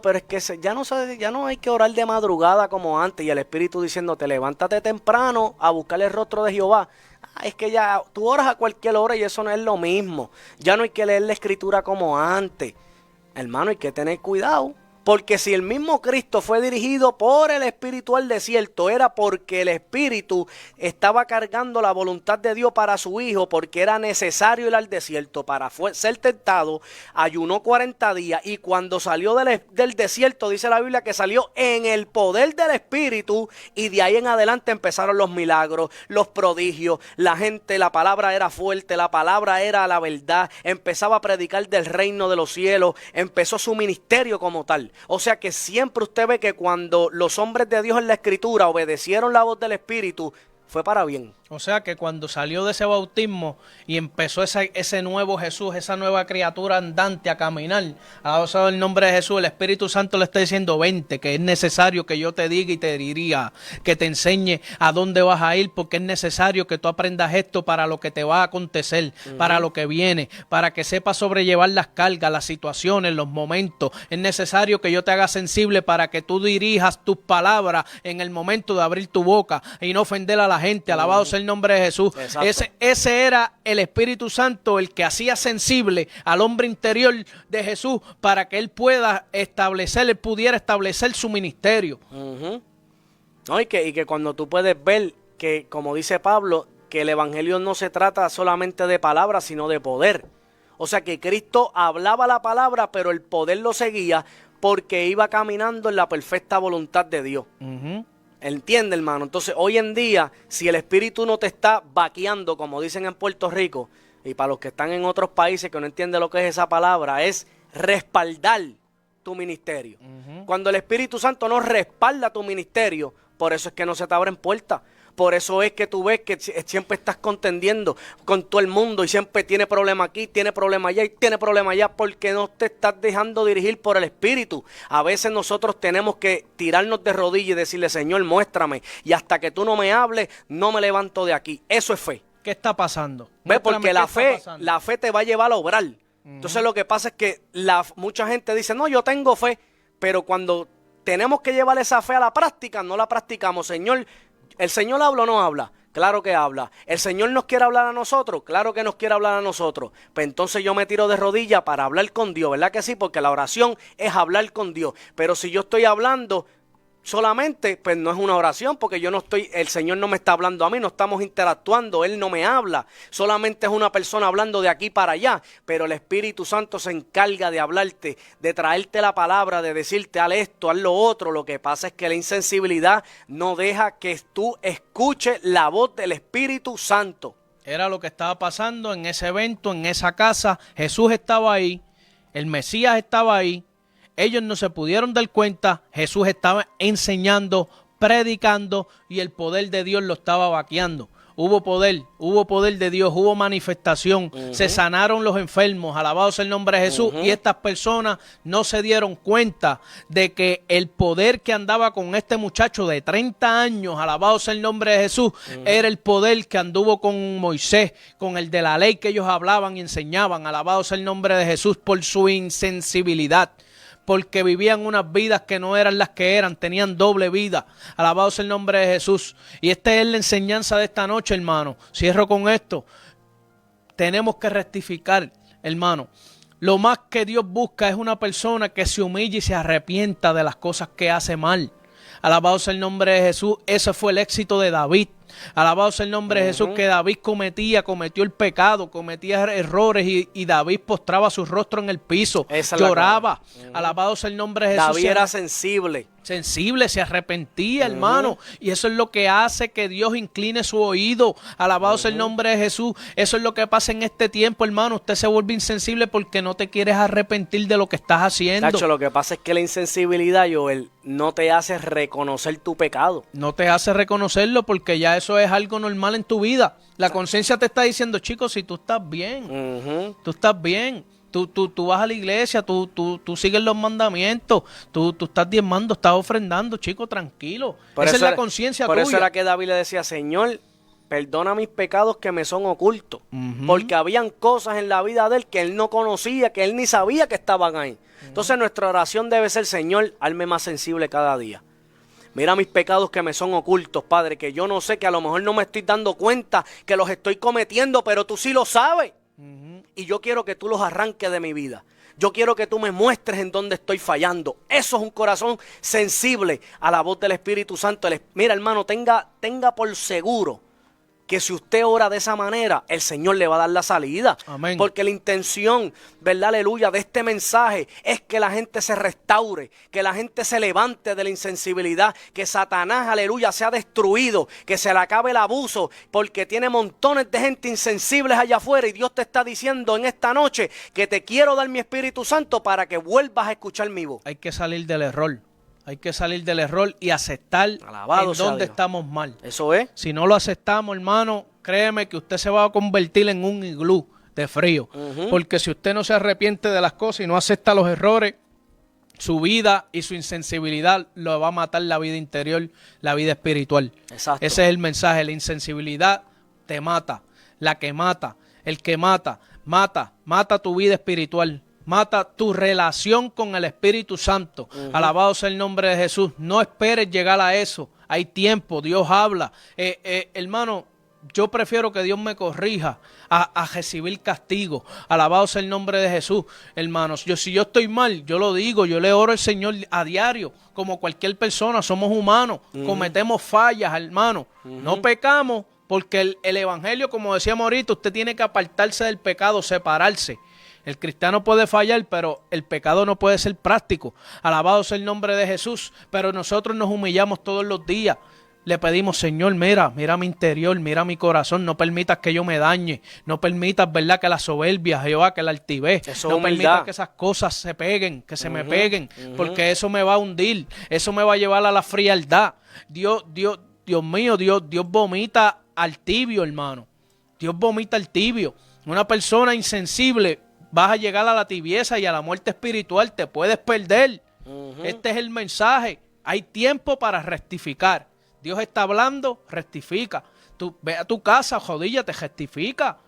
Pero es que ya no hay que orar de madrugada como antes. Y el Espíritu diciéndote, levántate temprano a buscar el rostro de Jehová. Es que ya tú oras a cualquier hora y eso no es lo mismo. Ya no hay que leer la Escritura como antes. Hermano, hay que tener cuidado. Porque si el mismo Cristo fue dirigido por el Espíritu al desierto, era porque el Espíritu estaba cargando la voluntad de Dios para su Hijo, porque era necesario ir al desierto para ser tentado. Ayunó 40 días y cuando salió del desierto, dice la Biblia que salió en el poder del Espíritu, y de ahí en adelante empezaron los milagros, los prodigios. La gente, la palabra era fuerte, la palabra era la verdad. Empezaba a predicar del reino de los cielos, empezó su ministerio como tal. O sea que siempre usted ve que cuando los hombres de Dios en la Escritura obedecieron la voz del Espíritu, fue para bien. O sea que cuando salió de ese bautismo y empezó ese nuevo Jesús, esa nueva criatura andante a caminar, alabado sea el nombre de Jesús, el Espíritu Santo le está diciendo, vente, que es necesario que yo te diga y te diría, que te enseñe a dónde vas a ir, porque es necesario que tú aprendas esto para lo que te va a acontecer, para lo que viene, para que sepas sobrellevar las cargas, las situaciones, los momentos. Es necesario que yo te haga sensible para que tú dirijas tus palabras en el momento de abrir tu boca y no ofender a la gente. Alabado sea el nombre de Jesús. Ese era el Espíritu Santo, el que hacía sensible al hombre interior de Jesús para que él pueda establecer, él pudiera establecer su ministerio. No, y que cuando tú puedes ver que, como dice Pablo, que el evangelio no se trata solamente de palabras, sino de poder. O sea que Cristo hablaba la palabra, pero el poder lo seguía porque iba caminando en la perfecta voluntad de Dios. ¿Entiende, hermano? Entonces, hoy en día, si el Espíritu no te está vaqueando, como dicen en Puerto Rico, y para los que están en otros países que no entienden lo que es esa palabra, es respaldar tu ministerio. Cuando el Espíritu Santo no respalda tu ministerio, por eso es que no se te abren puertas. Por eso es que tú ves que siempre estás contendiendo con todo el mundo y siempre tiene problema aquí, tiene problema allá y tiene problema allá porque no te estás dejando dirigir por el Espíritu. A veces nosotros tenemos que tirarnos de rodillas y decirle, Señor, muéstrame. Y hasta que tú no me hables, no me levanto de aquí. Eso es fe. ¿Qué está pasando? ¿Ves? Porque la fe te va a llevar a obrar. Entonces lo que pasa es que mucha gente dice, no, yo tengo fe, pero cuando tenemos que llevar esa fe a la práctica, no la practicamos. Señor, ¿el Señor habla o no habla? Claro que habla. ¿El Señor nos quiere hablar a nosotros? Claro que nos quiere hablar a nosotros. Pues entonces yo me tiro de rodillas para hablar con Dios, ¿verdad que sí? Porque la oración es hablar con Dios. Pero si yo estoy hablando solamente, pues no es una oración, porque yo no estoy, el Señor no me está hablando a mí, no estamos interactuando, Él no me habla, solamente es una persona hablando de aquí para allá, pero el Espíritu Santo se encarga de hablarte, de traerte la palabra, de decirte, haz esto, haz lo otro. Lo que pasa es que la insensibilidad no deja que tú escuches la voz del Espíritu Santo. Era lo que estaba pasando en ese evento, en esa casa. Jesús estaba ahí, el Mesías estaba ahí. Ellos no se pudieron dar cuenta, Jesús estaba enseñando, predicando y el poder de Dios lo estaba vaqueando. Hubo poder de Dios, hubo manifestación, se sanaron los enfermos, alabado sea el nombre de Jesús. Y estas personas no se dieron cuenta de que el poder que andaba con este muchacho de 30 años, alabado sea el nombre de Jesús, era el poder que anduvo con Moisés, con el de la ley que ellos hablaban y enseñaban, alabado sea el nombre de Jesús, por su insensibilidad. Porque vivían unas vidas que no eran las que eran, tenían doble vida. Alabado sea el nombre de Jesús. Y esta es la enseñanza de esta noche, hermano. Cierro con esto. Tenemos que rectificar, hermano. Lo más que Dios busca es una persona que se humille y se arrepienta de las cosas que hace mal. Alabado sea el nombre de Jesús. Ese fue el éxito de David. Alabado sea el nombre de Jesús, que David cometió el pecado, cometía errores y David postraba su rostro en el piso, lloraba. Alabado sea el nombre de Jesús. David era sensible, se arrepentía, hermano, y eso es lo que hace que Dios incline su oído. Alabado sea el nombre de Jesús. Eso es lo que pasa en este tiempo, hermano. Usted se vuelve insensible porque no te quieres arrepentir de lo que estás haciendo. Tacho, lo que pasa es que la insensibilidad, Joel, no te hace reconocer tu pecado. No te hace reconocerlo porque ya eso es algo normal en tu vida. La conciencia te está diciendo, chicos, si tú estás bien, tú estás bien. Tú vas a la iglesia, tú sigues los mandamientos, tú estás diezmando, estás ofrendando, chico, tranquilo. Esa es la conciencia tuya. Por eso era que David le decía, Señor, perdona mis pecados que me son ocultos. Porque habían cosas en la vida de él que él no conocía, que él ni sabía que estaban ahí. Entonces nuestra oración debe ser, Señor, hazme más sensible cada día. Mira mis pecados que me son ocultos, Padre, que yo no sé, que a lo mejor no me estoy dando cuenta que los estoy cometiendo, pero tú sí lo sabes. Y yo quiero que tú los arranques de mi vida. Yo quiero que tú me muestres en dónde estoy fallando. Eso es un corazón sensible a la voz del Espíritu Santo. Mira, hermano, tenga por seguro que si usted ora de esa manera, el Señor le va a dar la salida. Amén. Porque la intención, ¿verdad? Aleluya, de este mensaje es que la gente se restaure, que la gente se levante de la insensibilidad, que Satanás, aleluya, sea destruido, que se le acabe el abuso, porque tiene montones de gente insensibles allá afuera y Dios te está diciendo en esta noche que te quiero dar mi Espíritu Santo para que vuelvas a escuchar mi voz. Hay que salir del error. Hay que salir del error y aceptar Alabado en sea dónde Dios. estamos mal. Eso es. Si no lo aceptamos, hermano, créeme que usted se va a convertir en un iglú de frío. Porque si usted no se arrepiente de las cosas y no acepta los errores, su vida y su insensibilidad lo va a matar la vida interior, la vida espiritual. Exacto. Ese es el mensaje. La insensibilidad te mata. La que mata, el que mata, mata tu vida espiritual. Mata tu relación con el Espíritu Santo. Alabado sea el nombre de Jesús. No esperes llegar a eso. Hay tiempo, Dios habla. Hermano, yo prefiero que Dios me corrija a recibir castigo. Alabado sea el nombre de Jesús, hermanos. Si yo estoy mal, yo lo digo, yo le oro al Señor a diario, como cualquier persona, somos humanos, cometemos fallas, hermano. No pecamos, porque el Evangelio, como decíamos ahorita, usted tiene que apartarse del pecado, separarse. El cristiano puede fallar, pero el pecado no puede ser práctico. Alabado sea el nombre de Jesús. Pero nosotros nos humillamos todos los días. Le pedimos, Señor, mira mi interior, mira mi corazón. No permitas que yo me dañe. No permitas, ¿verdad?, que la soberbia, Jehová, que la altivez. Eso no humildad. permitas que esas cosas se peguen, que se me peguen. Porque eso me va a hundir. Eso me va a llevar a la frialdad. Dios mío, Dios vomita al tibio, hermano. Dios vomita al tibio. Una persona insensible, vas a llegar a la tibieza y a la muerte espiritual, te puedes perder. Este es el mensaje. Hay tiempo para rectificar. Dios está hablando, rectifica. Tú ve a tu casa, jodíllate, rectifica.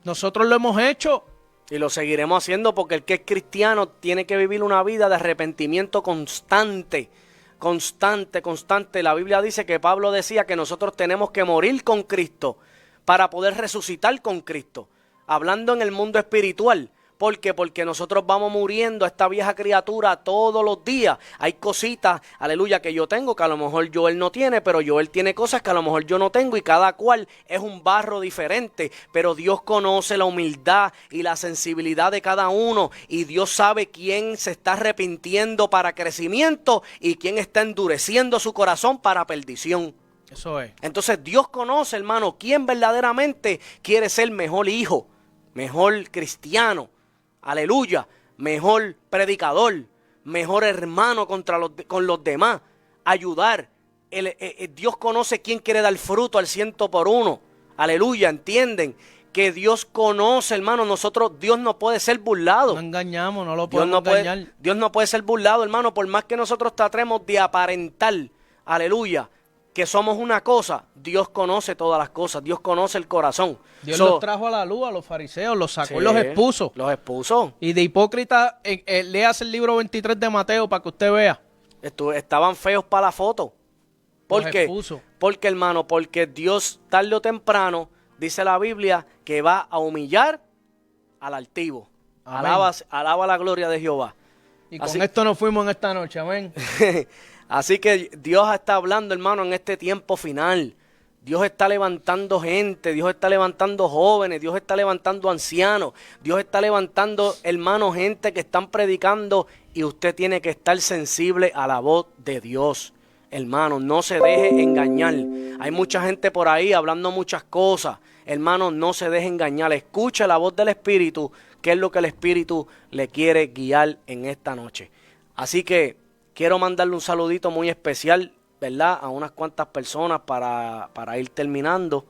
Nosotros lo hemos hecho. Y lo seguiremos haciendo porque el que es cristiano tiene que vivir una vida de arrepentimiento constante. Constante. La Biblia dice que Pablo decía que nosotros tenemos que morir con Cristo para poder resucitar con Cristo. Hablando en el mundo espiritual. ¿Por qué? Porque nosotros vamos muriendo a esta vieja criatura todos los días. Hay cositas, aleluya, que yo tengo que a lo mejor Joel no tiene, pero Joel tiene cosas que a lo mejor yo no tengo y cada cual es un barro diferente. Pero Dios conoce la humildad y la sensibilidad de cada uno y Dios sabe quién se está arrepintiendo para crecimiento y quién está endureciendo su corazón para perdición. Eso es. Entonces Dios conoce, hermano, quién verdaderamente quiere ser mejor hijo, mejor cristiano, aleluya, mejor predicador, mejor hermano con los demás, ayudar. Dios conoce quién quiere dar fruto al 100%, aleluya, ¿entienden? Que Dios conoce, hermano, Dios no puede ser burlado. No engañamos, no lo podemos engañar. Dios no puede ser burlado, hermano, por más que nosotros tratemos de aparentar, aleluya, que somos una cosa, Dios conoce todas las cosas, Dios conoce el corazón. Dios los trajo a la luz a los fariseos, los sacó y los expuso. Los expuso. Y de hipócrita, léase el libro 23 de Mateo para que usted vea. Estaban feos para la foto. ¿Por qué? Porque, hermano, porque Dios tarde o temprano, dice la Biblia, que va a humillar al altivo. Alaba la gloria de Jehová. Y con esto nos fuimos en esta noche, amén. Así que Dios está hablando, hermano, en este tiempo final. Dios está levantando gente, Dios está levantando jóvenes, Dios está levantando ancianos, Dios está levantando, hermano, gente que están predicando y usted tiene que estar sensible a la voz de Dios. Hermano, no se deje engañar. Hay mucha gente por ahí hablando muchas cosas. Hermano, no se deje engañar. Escuche la voz del Espíritu, que es lo que el Espíritu le quiere guiar en esta noche. Así que quiero mandarle un saludito muy especial, ¿verdad?, a unas cuantas personas para ir terminando.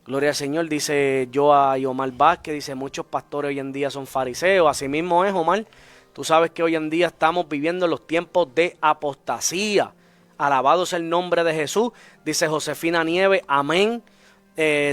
Gloria al Señor, dice Joa y Omar Vázquez, dice muchos pastores hoy en día son fariseos. Así mismo es, Omar. Tú sabes que hoy en día estamos viviendo los tiempos de apostasía. Alabado sea el nombre de Jesús. Dice Josefina Nieves, amén.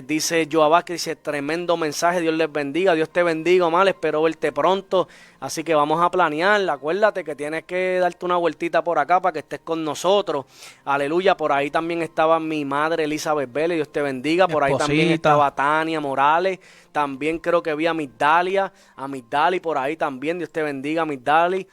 Dice Joa Vázquez, dice tremendo mensaje, Dios les bendiga, Dios te bendiga, Omar, espero verte pronto, así que vamos a planear, acuérdate que tienes que darte una vueltita por acá para que estés con nosotros, aleluya. Por ahí también estaba mi madre Elizabeth Vélez, Dios te bendiga, por ahí también estaba Tania Morales, también creo que vi a Migdali por ahí también, Dios te bendiga, Migdali.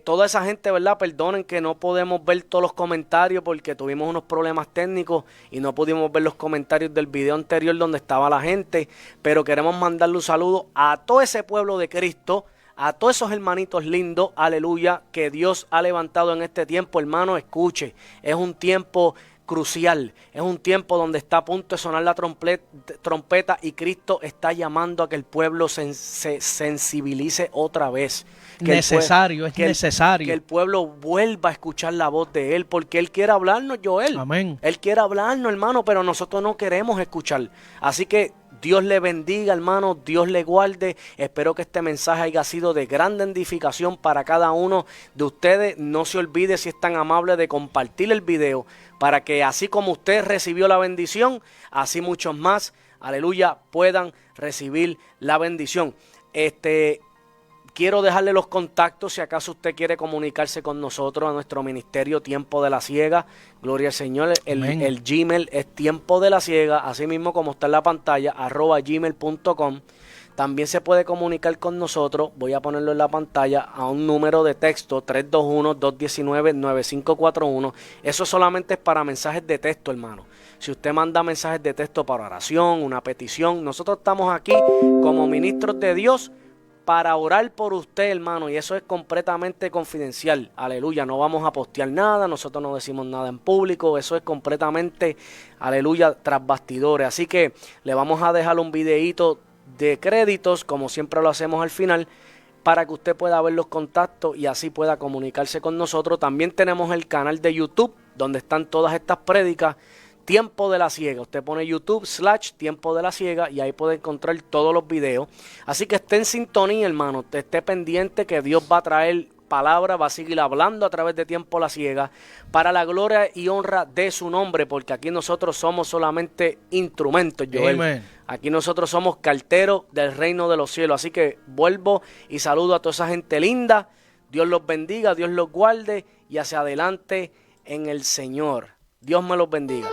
Toda esa gente, ¿verdad? Perdonen que no podemos ver todos los comentarios porque tuvimos unos problemas técnicos y no pudimos ver los comentarios del video anterior donde estaba la gente, pero queremos mandarle un saludo a todo ese pueblo de Cristo, a todos esos hermanitos lindos, aleluya, que Dios ha levantado en este tiempo. Hermano, escuche, es un tiempo crucial, es un tiempo donde está a punto de sonar la trompeta y Cristo está llamando a que el pueblo se sensibilice otra vez. necesario, es necesario. Que el pueblo vuelva a escuchar la voz de Él, porque Él quiere hablarnos, Joel. Amén. Él quiere hablarnos, hermano, pero nosotros no queremos escuchar. Así que Dios le bendiga, hermano, Dios le guarde. Espero que este mensaje haya sido de gran edificación para cada uno de ustedes. No se olvide, si es tan amable, de compartir el video para que así como usted recibió la bendición, así muchos más, aleluya, puedan recibir la bendición. Quiero dejarle los contactos si acaso usted quiere comunicarse con nosotros a nuestro ministerio Tiempo de la Ciega. Gloria al Señor. El Gmail es Tiempo de la Ciega, así mismo como está en la pantalla, @gmail.com. También se puede comunicar con nosotros, voy a ponerlo en la pantalla, a un número de texto 321-219-9541. Eso solamente es para mensajes de texto, hermano. Si usted manda mensajes de texto para oración, una petición, nosotros estamos aquí como ministros de Dios para orar por usted, hermano, y eso es completamente confidencial. Aleluya, no vamos a postear nada, nosotros no decimos nada en público, eso es completamente, aleluya, tras bastidores. Así que le vamos a dejar un videíto de créditos, como siempre lo hacemos al final, para que usted pueda ver los contactos y así pueda comunicarse con nosotros. También tenemos el canal de YouTube, donde están todas estas prédicas, Tiempo de la Ciega. Usted pone YouTube /Tiempo de la Ciega y ahí puede encontrar todos los videos. Así que esté en sintonía, hermano. Esté pendiente que Dios va a traer palabra, va a seguir hablando a través de Tiempo de la Ciega para la gloria y honra de su nombre, porque aquí nosotros somos solamente instrumentos, Joel. Amen. Aquí nosotros somos carteros del reino de los cielos. Así que vuelvo y saludo a toda esa gente linda. Dios los bendiga, Dios los guarde y hacia adelante en el Señor. Dios me los bendiga.